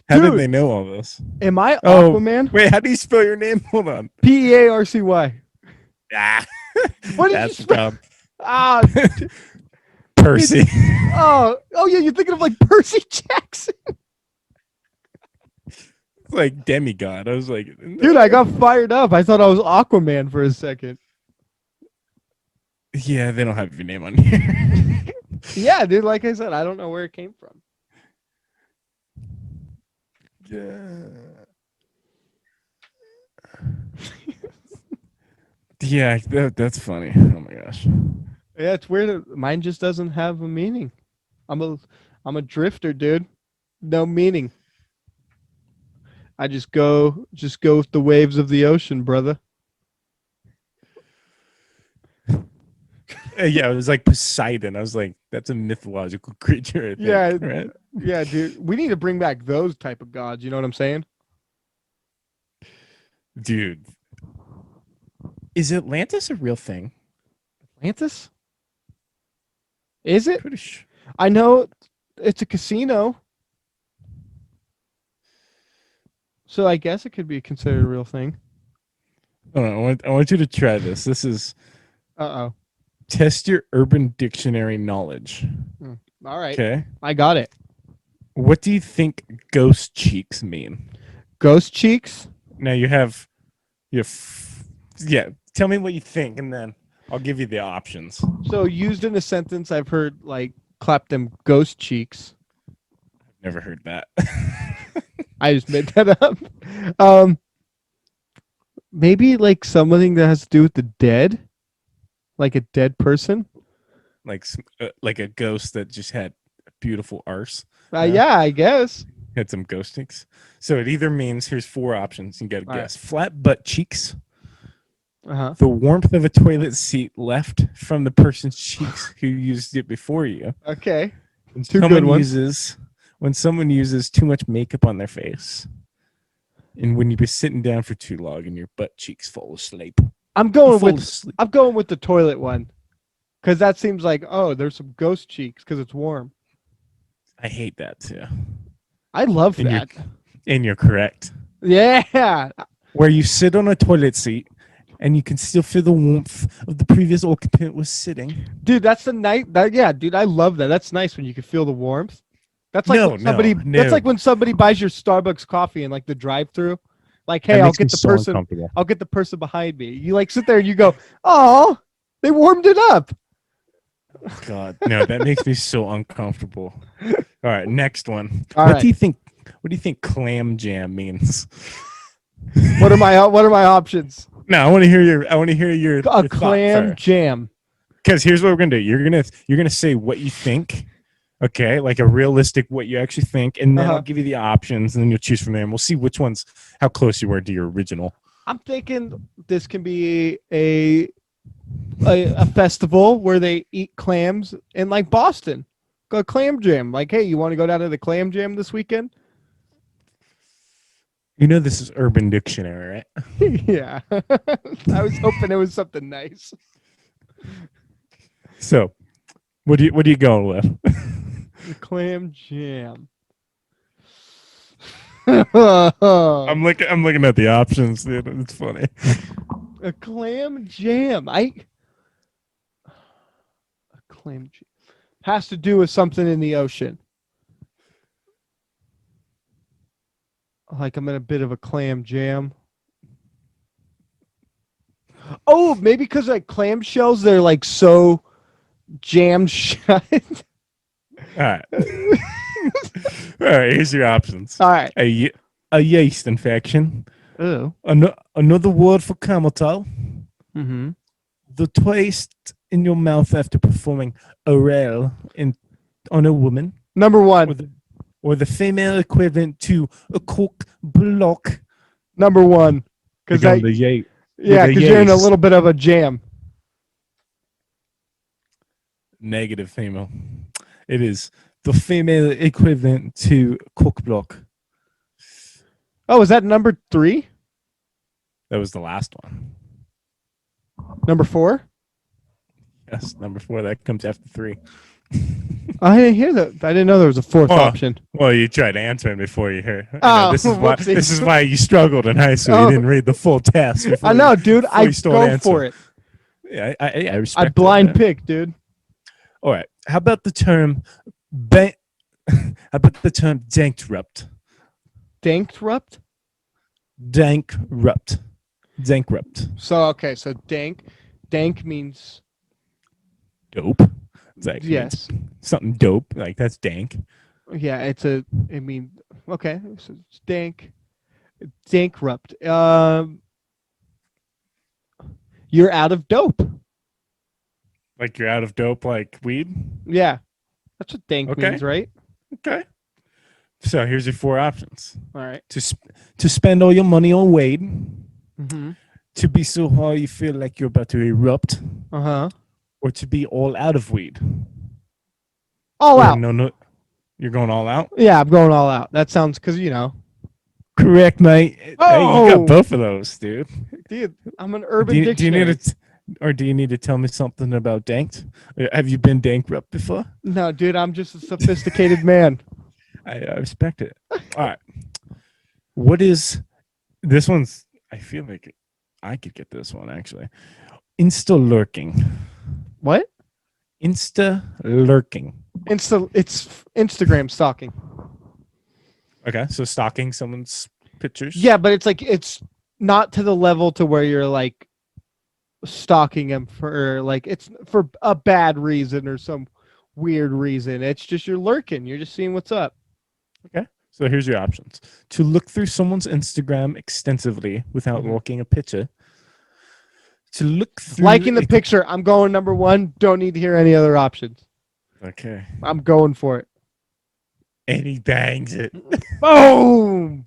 How did Dude. they know all this? Am I Oh, Aquaman? Wait, how do you spell your name? Hold on. Pearcy. Ah, What did you that's spell? dumb. Ah, Percy. oh, yeah. You're thinking of like Percy Jackson, It's like demigod. I was like, dude. I got fired up. I thought I was Aquaman for a second. yeah, they don't have your name on here. Yeah, dude. Like I said, I don't know where it came from. Yeah, that's funny. Oh my gosh. Yeah, it's weird. Mine just doesn't have a meaning. I'm a drifter, dude. No meaning. I just go with the waves of the ocean, brother. Yeah, it was like Poseidon. I was like, that's a mythological creature. I think, Yeah, right? yeah, dude. We need to bring back those type of gods. You know what I'm saying? Dude, is Atlantis a real thing? Atlantis? Is it? Pretty sure. I know it's a casino. So I guess it could be considered a real thing. Hold on, I want you to try this. This is Uh-oh. test your Urban Dictionary knowledge. All right. Okay. I got it. What do you think ghost cheeks mean? Ghost cheeks? Now yeah, tell me what you think and then I'll give you the options. So used in a sentence, I've heard like clap them ghost cheeks. Never heard that. I just made that up. Maybe like something that has to do with the dead, like a dead person. like a ghost that just had a beautiful arse. Yeah, I guess. Had some ghost cheeks. So it either means here's four options. You got to All right. guess: flat butt cheeks, Uh-huh. the warmth of a toilet seat left from the person's cheeks who used it before you. Okay. When Two good ones. When someone uses too much makeup on their face, and when you've been sitting down for too long and your butt cheeks fall asleep. I'm going with the toilet one. Cause that seems like, oh, there's some ghost cheeks because it's warm. I hate that too. I love And that. you're correct. Yeah. Where you sit on a toilet seat and you can still feel the warmth of the previous occupant was sitting. Dude, that's the night. Yeah, dude, I love that. That's nice when you can feel the warmth. That's like when somebody. No. That's like when somebody buys your Starbucks coffee in like the drive-through. Like, hey, That I'll makes me get the so person. uncomfortable. I'll get the person behind me. You like sit there and you go, oh, they warmed it up. God, no, that makes me so uncomfortable. All right, next one. All What right. do you think? What do you think clam jam means? What are my options? No, I want to hear your A clam jam. Because here's what we're gonna do. You're gonna say what you think, Okay, like a realistic what you actually think, and then I'll Uh-huh. give you the options, and then you'll choose from there, and we'll see which ones how close you were to your original. I'm thinking this can be a festival where they eat clams in like Boston. Go clam jam. Like, hey, you want to go down to the clam jam this weekend? You know this is Urban Dictionary, right? Yeah. I was hoping it was something nice. So, what are you going with? The clam jam. I'm looking at the options, dude. It's funny. A clam jam. A clam jam has to do with something in the ocean. Like I'm in a bit of a clam jam. Oh, maybe because like clam shells, they're like so jammed shut. All right. All right, here's your options. All right. A yeast infection. Oh. Another word for camel toe. Mm-hmm. The taste in your mouth after performing oral on a woman. Number Or one. the, or the female equivalent to a cock block. Number one. Because You're going the yay. yeah, the because you're in a yeast. little bit of a jam. Negative female. It is the female equivalent to cock block. Oh, is that number 3? That was the last one. Number 4? Yes, number 4. That comes after 3. I didn't hear that. I didn't know there was a 4th Oh, option. Well, you tried answering before you heard. Oh, This is why. whoopsie. This is why you struggled in high school. Oh. You didn't read the full test. I know, dude. I you started go answering. for it. Yeah, I respect. I blind that. pick, dude. All right. How about the term? How about the term dankrupt? Dankrupt? Dankrupt. Dankrupt. So okay, so dank means Dope. It's like yes. something dope. Like that's dank. Yeah, I mean okay, so it's dankrupt. You're out of dope. Like you're out of dope, like weed. Yeah. That's what dank Okay. means, right? Okay. So here's your 4 options: All right. to spend all your money on weed, Mm-hmm. to be so high you feel like you're about to erupt, Uh-huh. or to be all out of weed. All Or out. No, you're going all out. Yeah, I'm going all out. That sounds because you know. Correct, mate. Hey, you Oh! got both of those, dude. Dude, I'm an urban Do you dictionary. need do you need to tell me something about danked? Have you been dankrupt before? No, dude, I'm just a sophisticated man. I respect it. All right. What is this one's? I feel like I could get this one actually. Insta lurking. What? Insta lurking. It's Instagram stalking. Okay, so stalking someone's pictures. Yeah, but it's not to the level to where you're like stalking him for like it's for a bad reason or some weird reason. It's just you're lurking. You're just seeing what's up. Okay. So here's your options: to look through someone's Instagram extensively without Mhm. liking a picture. To look through Liking the picture, I'm going number 1. Don't need to hear any other options. Okay. I'm going for it. And he bangs it. Boom.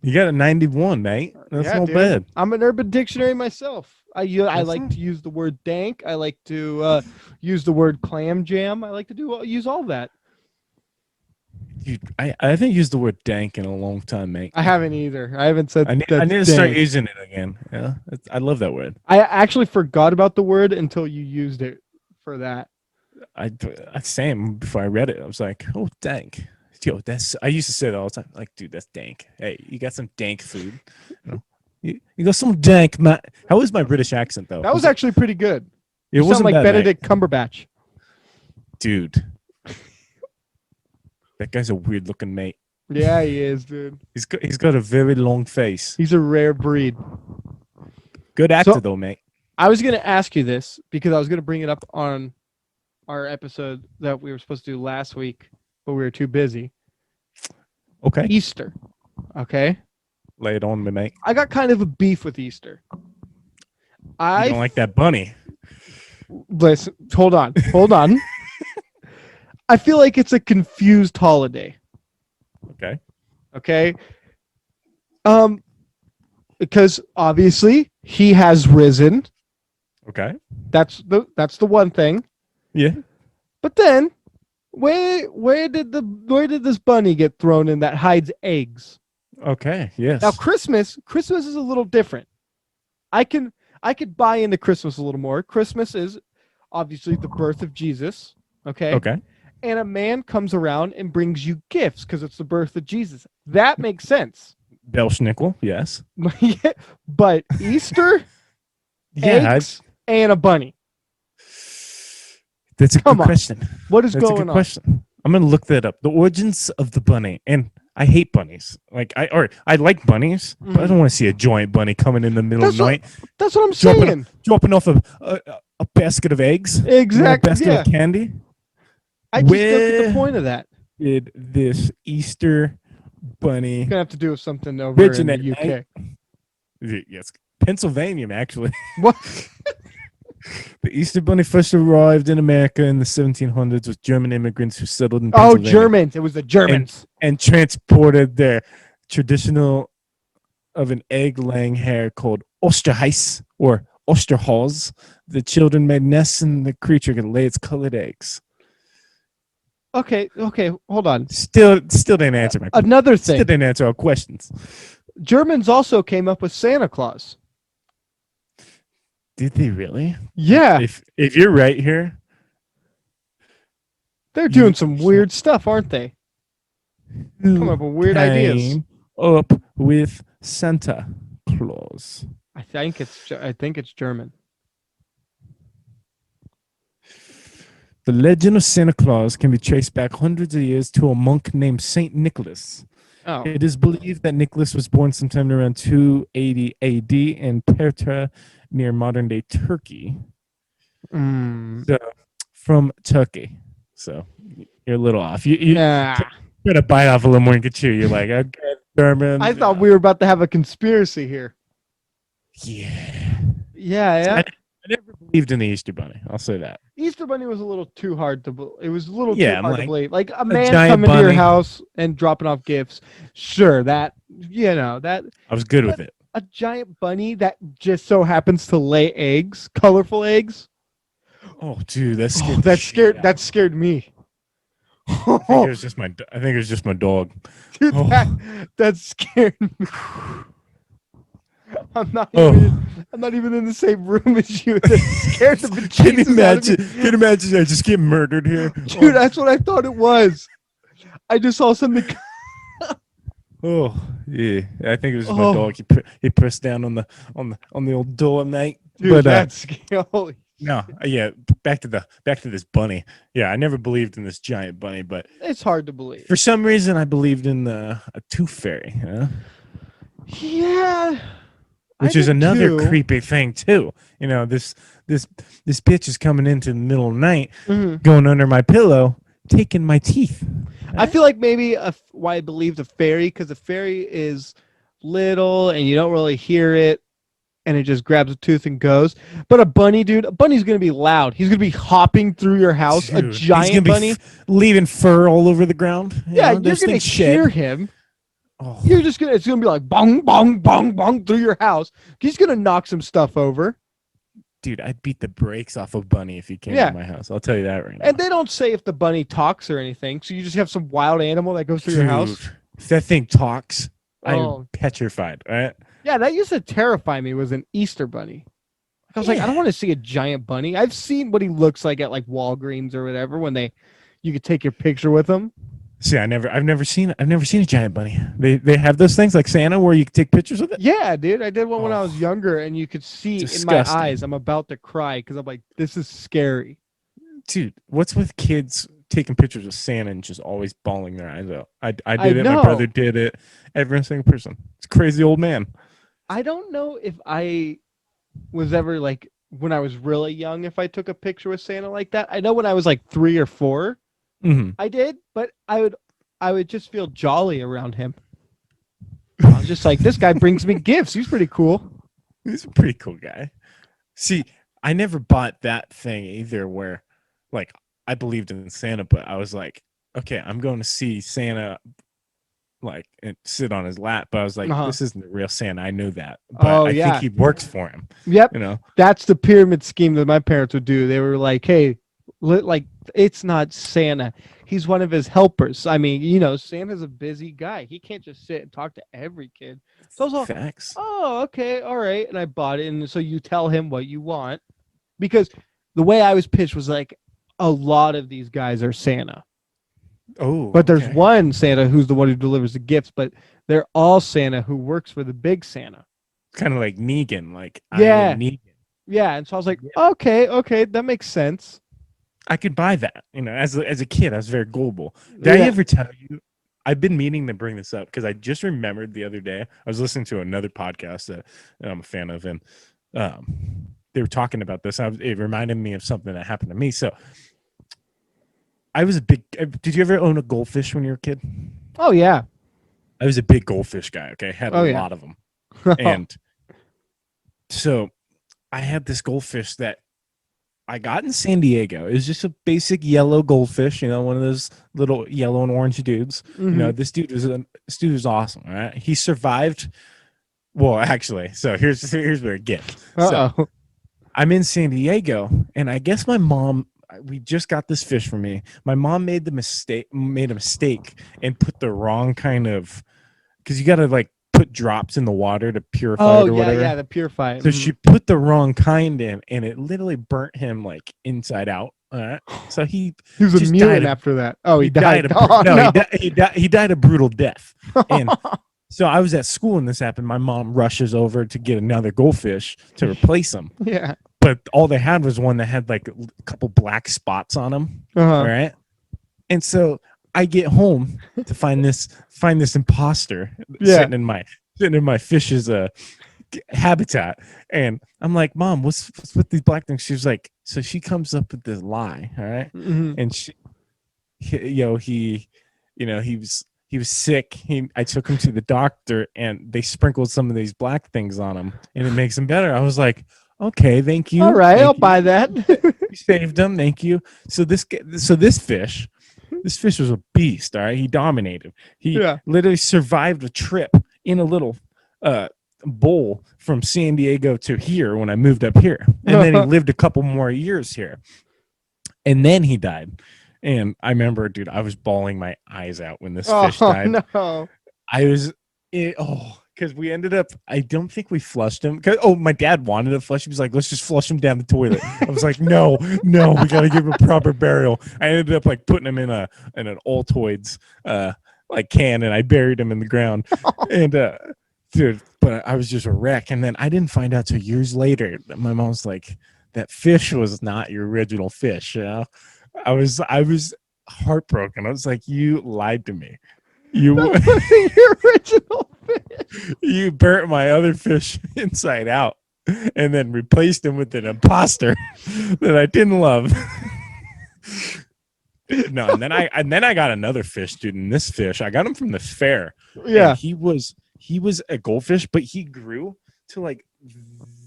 You got a 91, mate. That's Yeah, not dude. bad. I'm an urban dictionary myself. I That's like not- to use the word dank. I like to use the word clam jam. I like to use all that. Dude, I haven't used the word dank in a long time, mate. I haven't either. I haven't said I need that's to start dank. using it again. Yeah, I love that word. I actually forgot about the word until you used it for that. I same before I read it. I was like, oh, dank. Yo, I used to say that all the time. Like, dude, that's dank. Hey, you got some dank food? You know, you got some dank, man. How was my British accent though? That was actually pretty good. It You sound wasn't like bad, mate. Benedict Cumberbatch. Dude. That guy's a weird looking mate. Yeah, he is, dude. He's got a very long face. He's a rare breed. Good actor So- though, mate. I was going to ask you this because I was going to bring it up on our episode that we were supposed to do last week, but we were too busy. Okay. Easter. Okay. Lay it on me, mate. I got kind of a beef with Easter. You I don't like that bunny. listen. Hold on. I feel like it's a confused holiday. Okay. Okay. Because obviously he has risen. Okay. That's the one thing. Yeah. But then where did this bunny get thrown in that hides eggs? Okay. Now Yes. Christmas is a little different. I could buy into Christmas a little more. Christmas is obviously the birth of Jesus, okay? Okay. And a man comes around and brings you gifts because it's the birth of Jesus. That makes sense. Belschnickel. Yes. But Easter, Yeah. eggs, and a bunny. That's a Come good on. question. What is That's a going good on? question. I'm gonna look that up. The origins of the bunny, and I hate bunnies. Like I like bunnies, but I don't want to see a giant bunny coming in the middle of That's the what night, that's what I'm dropping saying. dropping off a basket of eggs, a Exactly. basket Yeah. of candy. I just don't get the Where point of that. did this Easter bunny Gonna have to do with something over in the originate? UK. Yes, Pennsylvania, actually. What? The Easter Bunny first arrived in America in the 1700s with German immigrants who settled in Oh, Pennsylvania Germans. It was the Germans. and transported their traditional of an egg-laying hare called Osterheiss or Osterhals. The children made nests and the creature could lay its colored eggs. Okay, hold on. Still didn't answer my question. Another Still thing. didn't answer our questions. Germans also came up with Santa Claus. Did they really? Yeah, If you're right here, they're you doing some weird stuff, aren't they? Coming up with weird ideas. came up with Santa Claus. I think it's German. The legend of Santa Claus can be traced back hundreds of years to a monk named Saint Nicholas. Oh, It is believed that Nicholas was born sometime around 280 AD in Petra, near modern-day Turkey. So, from Turkey. So you're a little off. You nah. try to bite off a little more and get you. You're like, okay, German. I thought we were about to have a conspiracy here. Yeah. Yeah. I never believed in the Easter Bunny. I'll say that. Easter Bunny was a little too hard to believe. It was a little Yeah, too I'm hard to like, believe. Like a man giant coming to your bunny. house and dropping off gifts. Sure, that I was good with it. a giant bunny that just so happens to lay eggs, colorful eggs. Oh, dude, that scared. Oh, the shit out. that scared me. I think it was just my dog. Dude, Oh. that scared me. I'm not even in the same room as you. That scared the Can you bejesus out of me. imagine? Can you imagine I just get murdered here? Dude, that's what I thought it was. I just saw something. Oh yeah, I think it was my Oh. dog. He pressed down on the old door, mate. Dude, But that's scary. Holy no, yeah. Back to this bunny. Yeah, I never believed in this giant bunny, but it's hard to believe. for some reason I believed in a tooth fairy. Yeah. Which I is did another too. creepy thing too. You know, this bitch is coming into the middle of the night, Mhm. going under my pillow, taking my teeth. I feel like maybe why I believe the fairy, because the fairy is little and you don't really hear it, and it just grabs a tooth and goes. But a bunny's gonna be loud. He's gonna be hopping through your house. Dude, a he's giant gonna be bunny. leaving fur all over the ground. Yeah, know, you're those gonna things hear shed. him. Oh, It's gonna be like bong bong bong bong through your house. He's gonna knock some stuff over. dude, I'd beat the brakes off a bunny if he came Yeah. to my house. I'll tell you that right now. And they don't say if the bunny talks or anything. So you just have some wild animal that goes through your house. Dude, if that thing talks, Oh. I'm petrified. Right? Yeah, that used to terrify me, was an Easter bunny. I was like, I don't want to see a giant bunny. I've seen what he looks like at like Walgreens or whatever when you could take your picture with him. See, I've never seen a giant bunny. They have those things like Santa where you can take pictures with it. Yeah, dude. I did one when I was Oh. younger, and you could see in Disgusting. my eyes I'm about to cry because I'm like, this is scary. Dude, what's with kids taking pictures of Santa and just always bawling their eyes out? I did it. know. My brother did it. Every single person. It's a crazy old man. I don't know if I was ever like when I was really young, if I took a picture with Santa like that. I know when I was like 3 or 4, Mm-hmm. I did, but I would just feel jolly around him. I was just like, this guy brings me gifts. He's pretty cool. He's a pretty cool guy. See, I never bought that thing either where like I believed in Santa, but I was like, okay, I'm going to see Santa like and sit on his lap. But I was like, Uh-huh. this isn't the real Santa. I know that, but Oh I think yeah. he works for him. Yep. You know, That's the pyramid scheme that my parents would do. They were like, hey, like it's not Santa. He's one of his helpers. I mean, Santa's a busy guy. He can't just sit and talk to every kid. So I was all, facts. oh, okay, all right. And I bought it. And so you tell him what you want. Because the way I was pitched was like a lot of these guys are Santa. Oh, But there's okay. one Santa who's the one who delivers the gifts, but they're all Santa who works for the big Santa. Kind of like Negan. Like I am Yeah. Negan. Yeah. And so I was like, Yeah, okay, that makes sense. I could buy that. You know, as a kid, I was very gullible. Did I Yeah. ever tell you? I've been meaning to bring this up because I just remembered the other day. I was listening to another podcast that I'm a fan of, and they were talking about this. It reminded me of something that happened to me. So I was a big. Did you ever own a goldfish when you were a kid? Oh yeah. I was a big goldfish guy. Okay, had a Oh yeah. lot of them, and so I had this goldfish that I got in San Diego. It was just a basic yellow goldfish, one of those little yellow and orange dudes. Mm-hmm. This dude was awesome. All right, he survived. Well, actually, so here's where it gets. So Uh-oh. I'm in San Diego, and I guess my mom. We just got this fish for me. My mom made a mistake and put the wrong kind of, because you got to like put drops in the water to purify Oh it or yeah, whatever. yeah, the purify. So she put the wrong kind in, and it literally burnt him like inside out. All right. So he He was a just mutant after that. Oh, he died. Oh no, no. he died a brutal death. And so I was at school when this happened. My mom rushes over to get another goldfish to replace him, Yeah. but all they had was one that had like a couple black spots on him. Uh-huh. All right. And so I get home to find this imposter Yeah. sitting in my fish's habitat, and I'm like, Mom, what's with these black things? She was like, so she comes up with this lie, all right, Mm-hmm. and he was sick. I took him to the doctor, and they sprinkled some of these black things on him, and it makes him better. I was like, okay, thank you. All right, Thank I'll you. buy that. You saved him, thank you. So this fish was a beast. All right, he dominated. He Yeah. literally survived a trip in a little bowl from San Diego to here when I moved up here, and then he lived a couple more years here, and then he died. And I remember, dude, I was bawling my eyes out when this fish died. No. I was because we ended up, I don't think we flushed him. My dad wanted to flush. He was like, let's just flush him down the toilet. I was like, no, we got to give him a proper burial. I ended up like putting him in an Altoids like can, and I buried him in the ground. And dude, but I was just a wreck. And then I didn't find out till years later that my mom's like, that fish was not your original fish. I was heartbroken. I was like, you lied to me. You That wasn't your original fish. you burnt my other fish inside out and then replaced him with an imposter that I didn't love. No, and then I got another fish, dude. And this fish, I got him from the fair. Yeah. And he was a goldfish, but he grew to like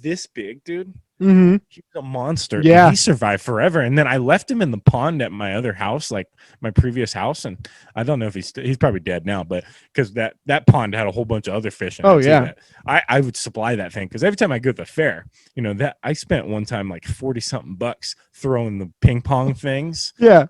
this big, dude. Mm-hmm. He was a monster. Yeah. And he survived forever. And then I left him in the pond at my other house, like my previous house. And I don't know if he's probably dead now, but because that pond had a whole bunch of other fish in it. Oh, too, yeah. that I would supply that thing. Because every time I go to the fair, that I spent one time like 40 something bucks throwing the ping pong things. Yeah.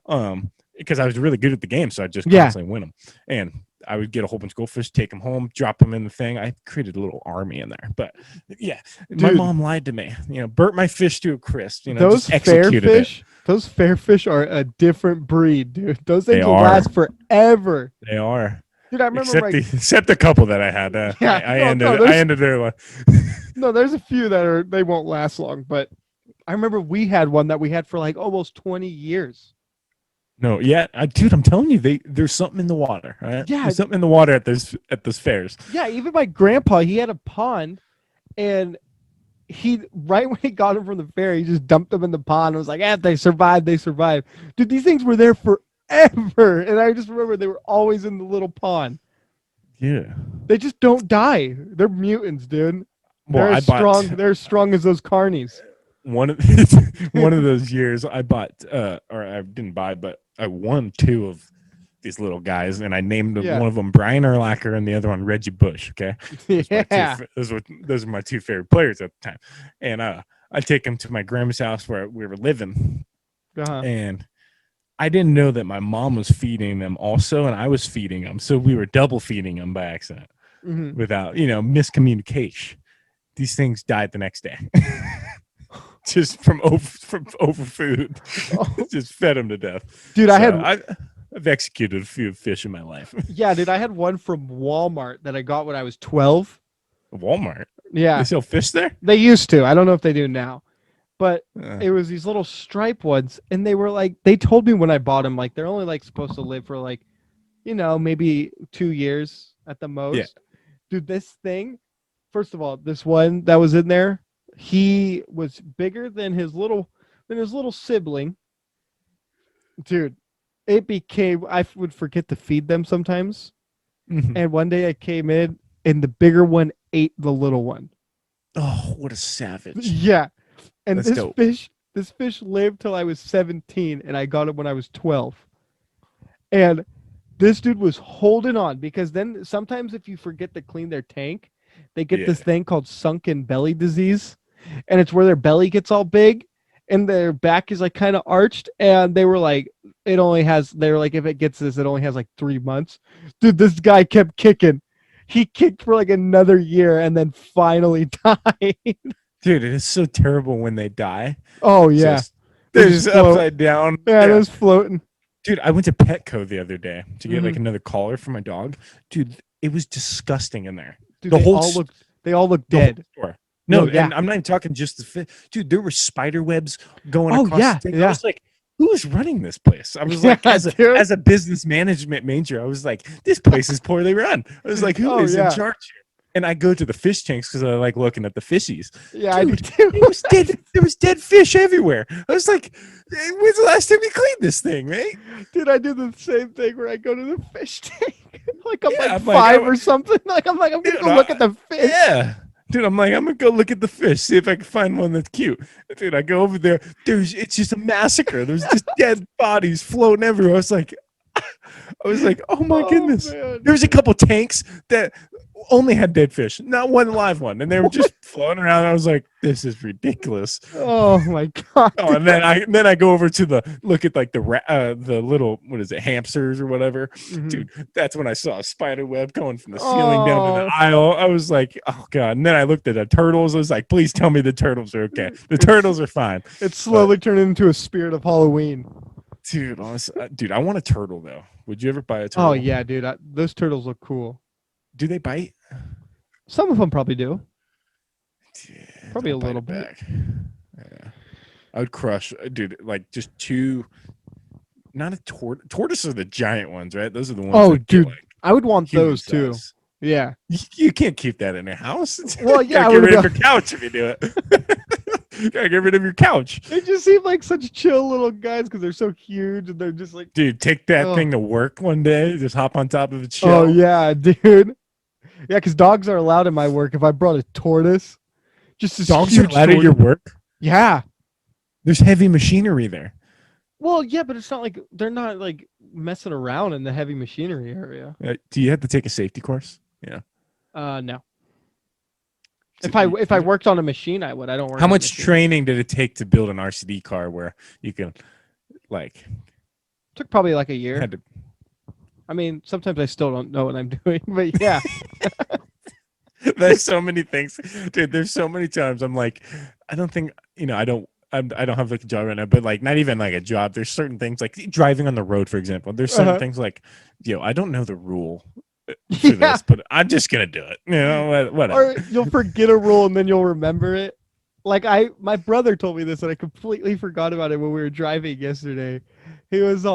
Because I was really good at the game. So I just Yeah. constantly win them. And I would get a whole bunch of goldfish, take them home, drop them in the thing. I created a little army in there. But yeah, my Dude. mom lied to me. Burnt my fish to a crisp. Those just fair executed fish, those fair fish are a different breed, dude. Those things They will are. last forever. They are. Dude, I remember Except the couple that I had. I ended their life. No, there's a few that they won't last long, but I remember we had one that we had for like almost 20 years. No, yeah, dude, I'm telling you, there's something in the water. Right? Yeah. There's something in the water at those fairs. Yeah, even my grandpa, he had a pond, and right when he got them from the fair, he just dumped them in the pond and was like, they survived. Dude, these things were there forever. And I just remember they were always in the little pond. Yeah. They just don't die. They're mutants, dude. Well, They're as strong as those carnies. one of one of those years I bought or I didn't buy, but I won two of these little guys, and I named Yeah. one of them Brian Urlacher and the other one Reggie Bush. Okay, Yeah. those are my two favorite players at the time, and I take them to my grandma's house where we were living, Uh-huh. and I didn't know that my mom was feeding them also, and I was feeding them, so we were double feeding them by accident Hmm. without miscommunication. These things died the next day. Just from over food. Oh, Just fed them to death. dude, So I've executed a few fish in my life. dude, I had one from Walmart that I got when I was 12. Walmart. They Yeah. sell fish there? They used to. I don't know if they do now. But Uh, it was these little stripe ones, and they were like, they told me when I bought them, like they're only like supposed to live for like, maybe 2 years at the yeah. most. Dude, this thing, first of all, this one that was in there, he was bigger than his little sibling. Dude, it became, I would forget to feed them sometimes. Mhm. And one day I came in and the bigger one ate the little one. Oh, what a savage. Yeah. And That's dope. this fish lived till I was 17 and I got it when I was 12. And this dude was holding on because then sometimes if you forget to clean their tank, they get Yeah. this thing called sunken belly disease. And it's where their belly gets all big and their back is like kind of arched. And they were like, they're like, if it gets this, it only has like 3 months. Dude, this guy kept kicking. He kicked for like another year and then finally died. Dude, it is so terrible when they die. Oh, yeah. They're just just float. upside down. Yeah, it was floating. Dude, I went to Petco the other day to get like Mhm. another collar for my dog. Dude, it was disgusting in there. Dude, The they whole all s- look they all look the whole dead. store. No, No, yeah. and I'm not even talking just the fit. Dude, there were spider webs going Oh, across yeah, the thing. I yeah. was like, who is running this place? I was Yeah, like, as dude. a business management major, I was like, this place is poorly run. I was like, who Oh, is in yeah. charge here? And I go to the fish tanks because I like looking at the fishies. Yeah, I do Dude, too. it was dead. There was dead fish everywhere. I was like, when's the last time you cleaned this thing, mate? Dude, I do the same thing where I go to the fish tank. Like I'm Yeah, like I'm like, 5 or something. I'm gonna dude, go look at the fish. yeah. Dude, I'm like, I'm gonna go look at the fish, see if I can find one that's cute. Dude, I go over there. It's just a massacre. There's just dead bodies floating everywhere. I was like, oh my Oh, goodness. man. There was a couple tanks that only had dead fish, not one live one, and they were just floating around. I was like, this is ridiculous. Oh my god. Oh, and then I go over to look at like the little, what is it, hamsters or whatever. Mhm. Dude, that's when I saw a spider web going from the ceiling down to the Oh. aisle. I was like, oh god. And then I looked at the turtles. I was like, please tell me the turtles are okay. The turtles are fine. It's slowly turning into a spirit of Halloween. Dude, honestly, dude, I want a turtle though. Would you ever buy a turtle? Oh yeah, dude. Those turtles look cool. Do they bite? Some of them probably do. Yeah, Probably I'll a bite little it bit. back. Yeah, I would crush, dude. Like just two. Not a tortoise are the giant ones, right? Those are the ones Oh, that get dude, like I would want human those too. size. Yeah. You can't keep that in a house. Well, You yeah, gotta I get would rid of be- your couch if you do it. You gotta get rid of your couch, They just seem like such chill little guys because they're so huge and they're just like, dude. Take that oh, thing to work one day. Just hop on top of its oh shell. yeah, dude. Yeah, because dogs are allowed in my work. If I brought a tortoise, just this Dogs are huge allowed at your tortoise. work. Yeah. There's heavy machinery there. Well, yeah, but it's not like they're not like messing around in the heavy machinery area. Do you have to take a safety course? Yeah. No. So If I worked on a machine, I would. I don't work. how on a much machine. training did it take to build an RCD car where you can, like, Took probably like a year. had to? I mean, sometimes I still don't know what I'm doing, but yeah. There's so many things, dude. There's so many times I'm like, I don't think I don't. I don't have like a job right now, but like not even like a job. There's certain things like driving on the road, for example. There's certain things like, I don't know the rule for Yeah. this, but I'm just gonna do it. Whatever. Or you'll forget a rule and then you'll remember it. Like my brother told me this and I completely forgot about it when we were driving yesterday. It was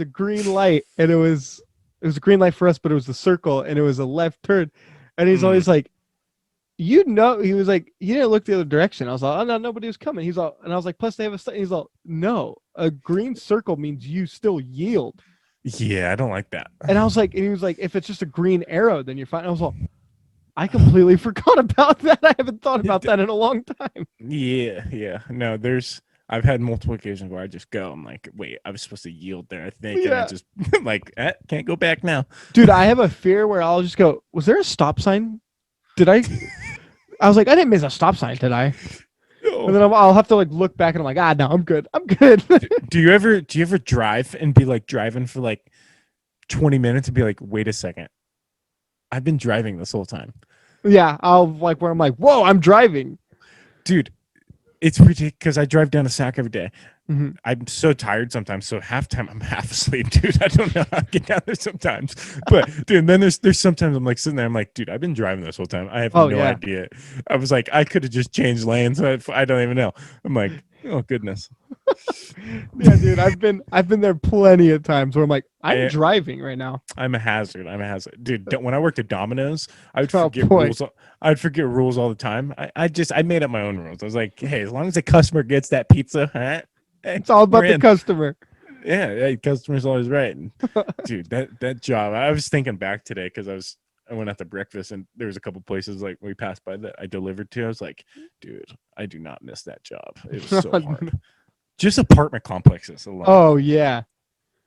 a green light and it was a green light for us, but it was the circle and it was a left turn. And he's always like, he was like, you didn't look the other direction. I was like, oh no, nobody was coming. He's all, and I was like, plus they have a. He's all, no, a green circle means you still yield. Yeah, I don't like that. And I was like, and he was like, if it's just a green arrow, then you're fine. I was like, I completely forgot about that. I haven't thought about that in a long time. Yeah. No, I've had multiple occasions where I just go. I'm like, wait, I was supposed to yield there, I think, and I Yeah. just like, can't go back now. Dude, I have a fear where I'll just go, was there a stop sign? Did I was like, I didn't miss a stop sign, did I? And then Oh. I'll have to like look back and I'm like, no, I'm good. I'm good. Do you ever drive and be like driving for like 20 minutes and be like, wait a second, I've been driving this whole time, Yeah, I'll like where I'm like, whoa, I'm driving. dude. It's ridiculous because I drive down to Sac every day. Mhm. I'm so tired sometimes. So half time I'm half asleep, dude. I don't know how to get down there sometimes. But dude, and then there's sometimes I'm like sitting there. I'm like, dude, I've been driving this whole time. I have Oh no yeah. idea. I was like, I could have just changed lanes. I don't even know. I'm like, oh goodness. Yeah, dude, I've been there plenty of times where I'm like, I'm I driving right now. I'm a hazard. I'm a hazard, dude. When I worked at Domino's, I would Oh forget boy. rules. I'd forget rules all the time. I made up my own rules. I was like, hey, as long as the customer gets that pizza, huh? Hey, It's all we're about the in. customer. Yeah, hey, customer's always right. And, dude, that job. I was thinking back today because I went out to breakfast and there was a couple places like we passed by that I delivered to. I was like, dude, I do not miss that job. It was so hard. Just apartment complexes alone. Oh yeah.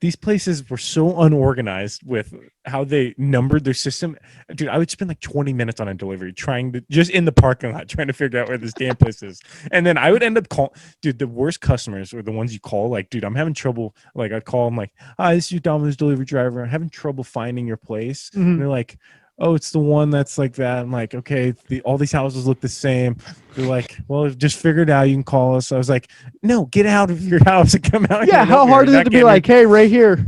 These places were so unorganized with how they numbered their system. Dude, I would spend like 20 minutes on a delivery trying to just in the parking lot trying to figure out where this damn place is. And then I would end up calling, dude, the worst customers are the ones you call like, dude, I'm having trouble. Like I'd call them like, hi, this is your Domino's delivery driver. I'm having trouble finding your place. And Mhm. they're like, oh, it's the one that's like that. I'm like, okay, all these houses look the same. They're like, well, just figure it out. You can call us. I was like, no, get out of your house and come out here Yeah, and how over here. hard is it to be like, hey, right here?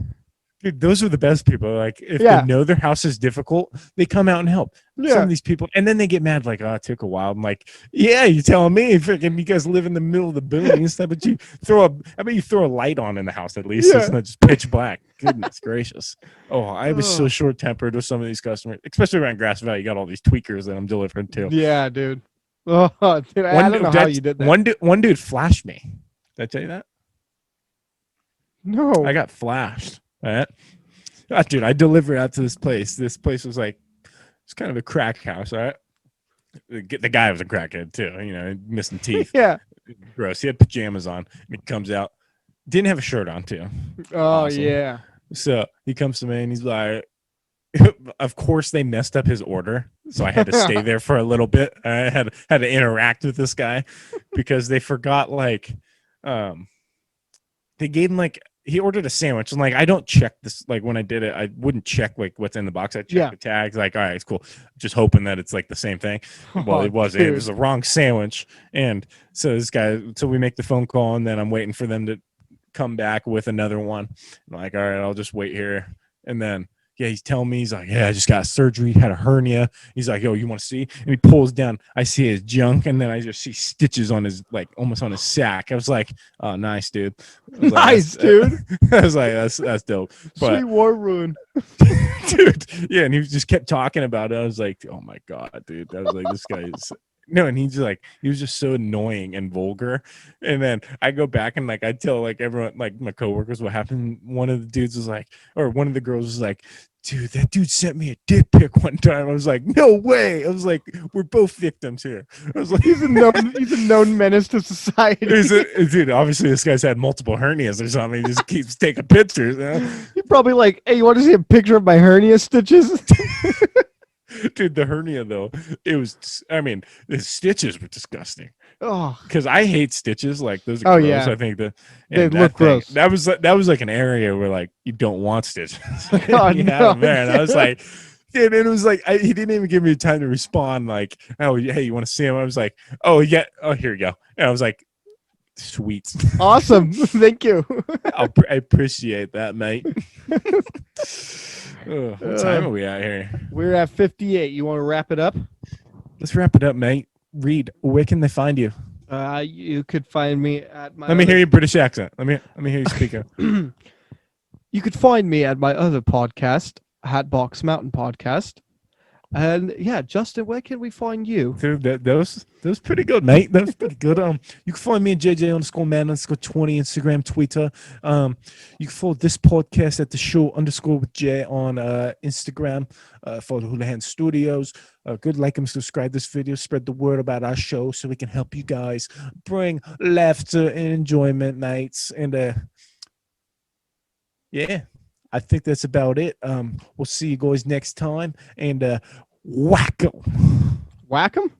Dude, those are the best people. Like, if they Yeah. know their house is difficult, they come out and help. Some Yeah. of these people, and then they get mad, like, oh, it took a while. I'm like, yeah, you're telling me, freaking, you guys live in the middle of the boonies. How about you throw a light on in the house at least? It's Yeah. not just pitch black. Goodness gracious. Oh, I was so Ugh. short tempered with some of these customers, especially around Grass Valley. You got all these tweakers that I'm delivering to. Yeah, dude. Oh, dude, I One don't know dude, how you did that. one dude flashed me. Did I tell you that? I No. got flashed. All right. Dude, I delivered out to this place. This place was like, it's kind of a crack house, all right? The guy was a crackhead too, missing teeth. Yeah. Gross. He had pajamas on. And he comes out, didn't have a shirt on too. Oh Awesome. yeah. So he comes to me and he's like, of course they messed up his order, so I had to stay there for a little bit. I had to interact with this guy because they forgot they gave him he ordered a sandwich and I don't check this, when I did it I wouldn't check what's in the box. I check the tags, all right, it's cool, just hoping that it's the same thing. Well, it wasn't. It was the wrong sandwich. And so we make the phone call and then I'm waiting for them to come back with another one. I'm like, all right, I'll just wait here. And then he's telling me, he's like, yeah, I just got surgery, had a hernia. He's like, yo, you want to see? And he pulls down, I see his junk, and then I just see stitches on his, almost on his sack. I was like, oh, nice, dude. Nice, dude. I was like, that's dope. But, Sweet war wound. dude, yeah, and he just kept talking about it. I was like, oh my God, dude. I was like, this guy is no, and he was just so annoying and vulgar. And then I go back and I tell everyone, my coworkers, what happened. One of the dudes was like, or one of the girls was like, dude, that dude sent me a dick pic one time. I was like, no way. I was like, we're both victims here. I was like, he's a known menace to society. Dude, obviously this guy's had multiple hernias or something. He just keeps taking pictures. You're probably like, hey, you want to see a picture of my hernia stitches? Dude, the hernia though, the stitches were disgusting. Oh, because I hate stitches. Those are gross. yeah. I think they look gross. That was an area where you don't want stitches. Oh, you no. have them there, and I was like, and it was he didn't even give me time to respond. Oh, hey, you want to see him? I was like, oh yeah, oh here you go. And I was like, sweet, awesome, thank you. I appreciate that, mate. What time are we at here? We're at 58. You want to wrap it up? Let's wrap it up, mate. Reed, where can they find you? You could find me at my. Let me hear your British accent. Let me hear you speak. You could find me at my other podcast, Hatbox Mountain Podcast. And yeah, Justin, where can we find you? Dude, that was pretty good, mate. That was pretty good. You can find me at JJ_man_20 Instagram, Twitter. You can follow this podcast at the show _ with J on Instagram. Follow Houlihan Studios. Good, like and subscribe this video. Spread the word about our show so we can help you guys bring laughter and enjoyment, mates. And yeah, I think that's about it. We'll see you guys next time. And wacko. Whack 'em?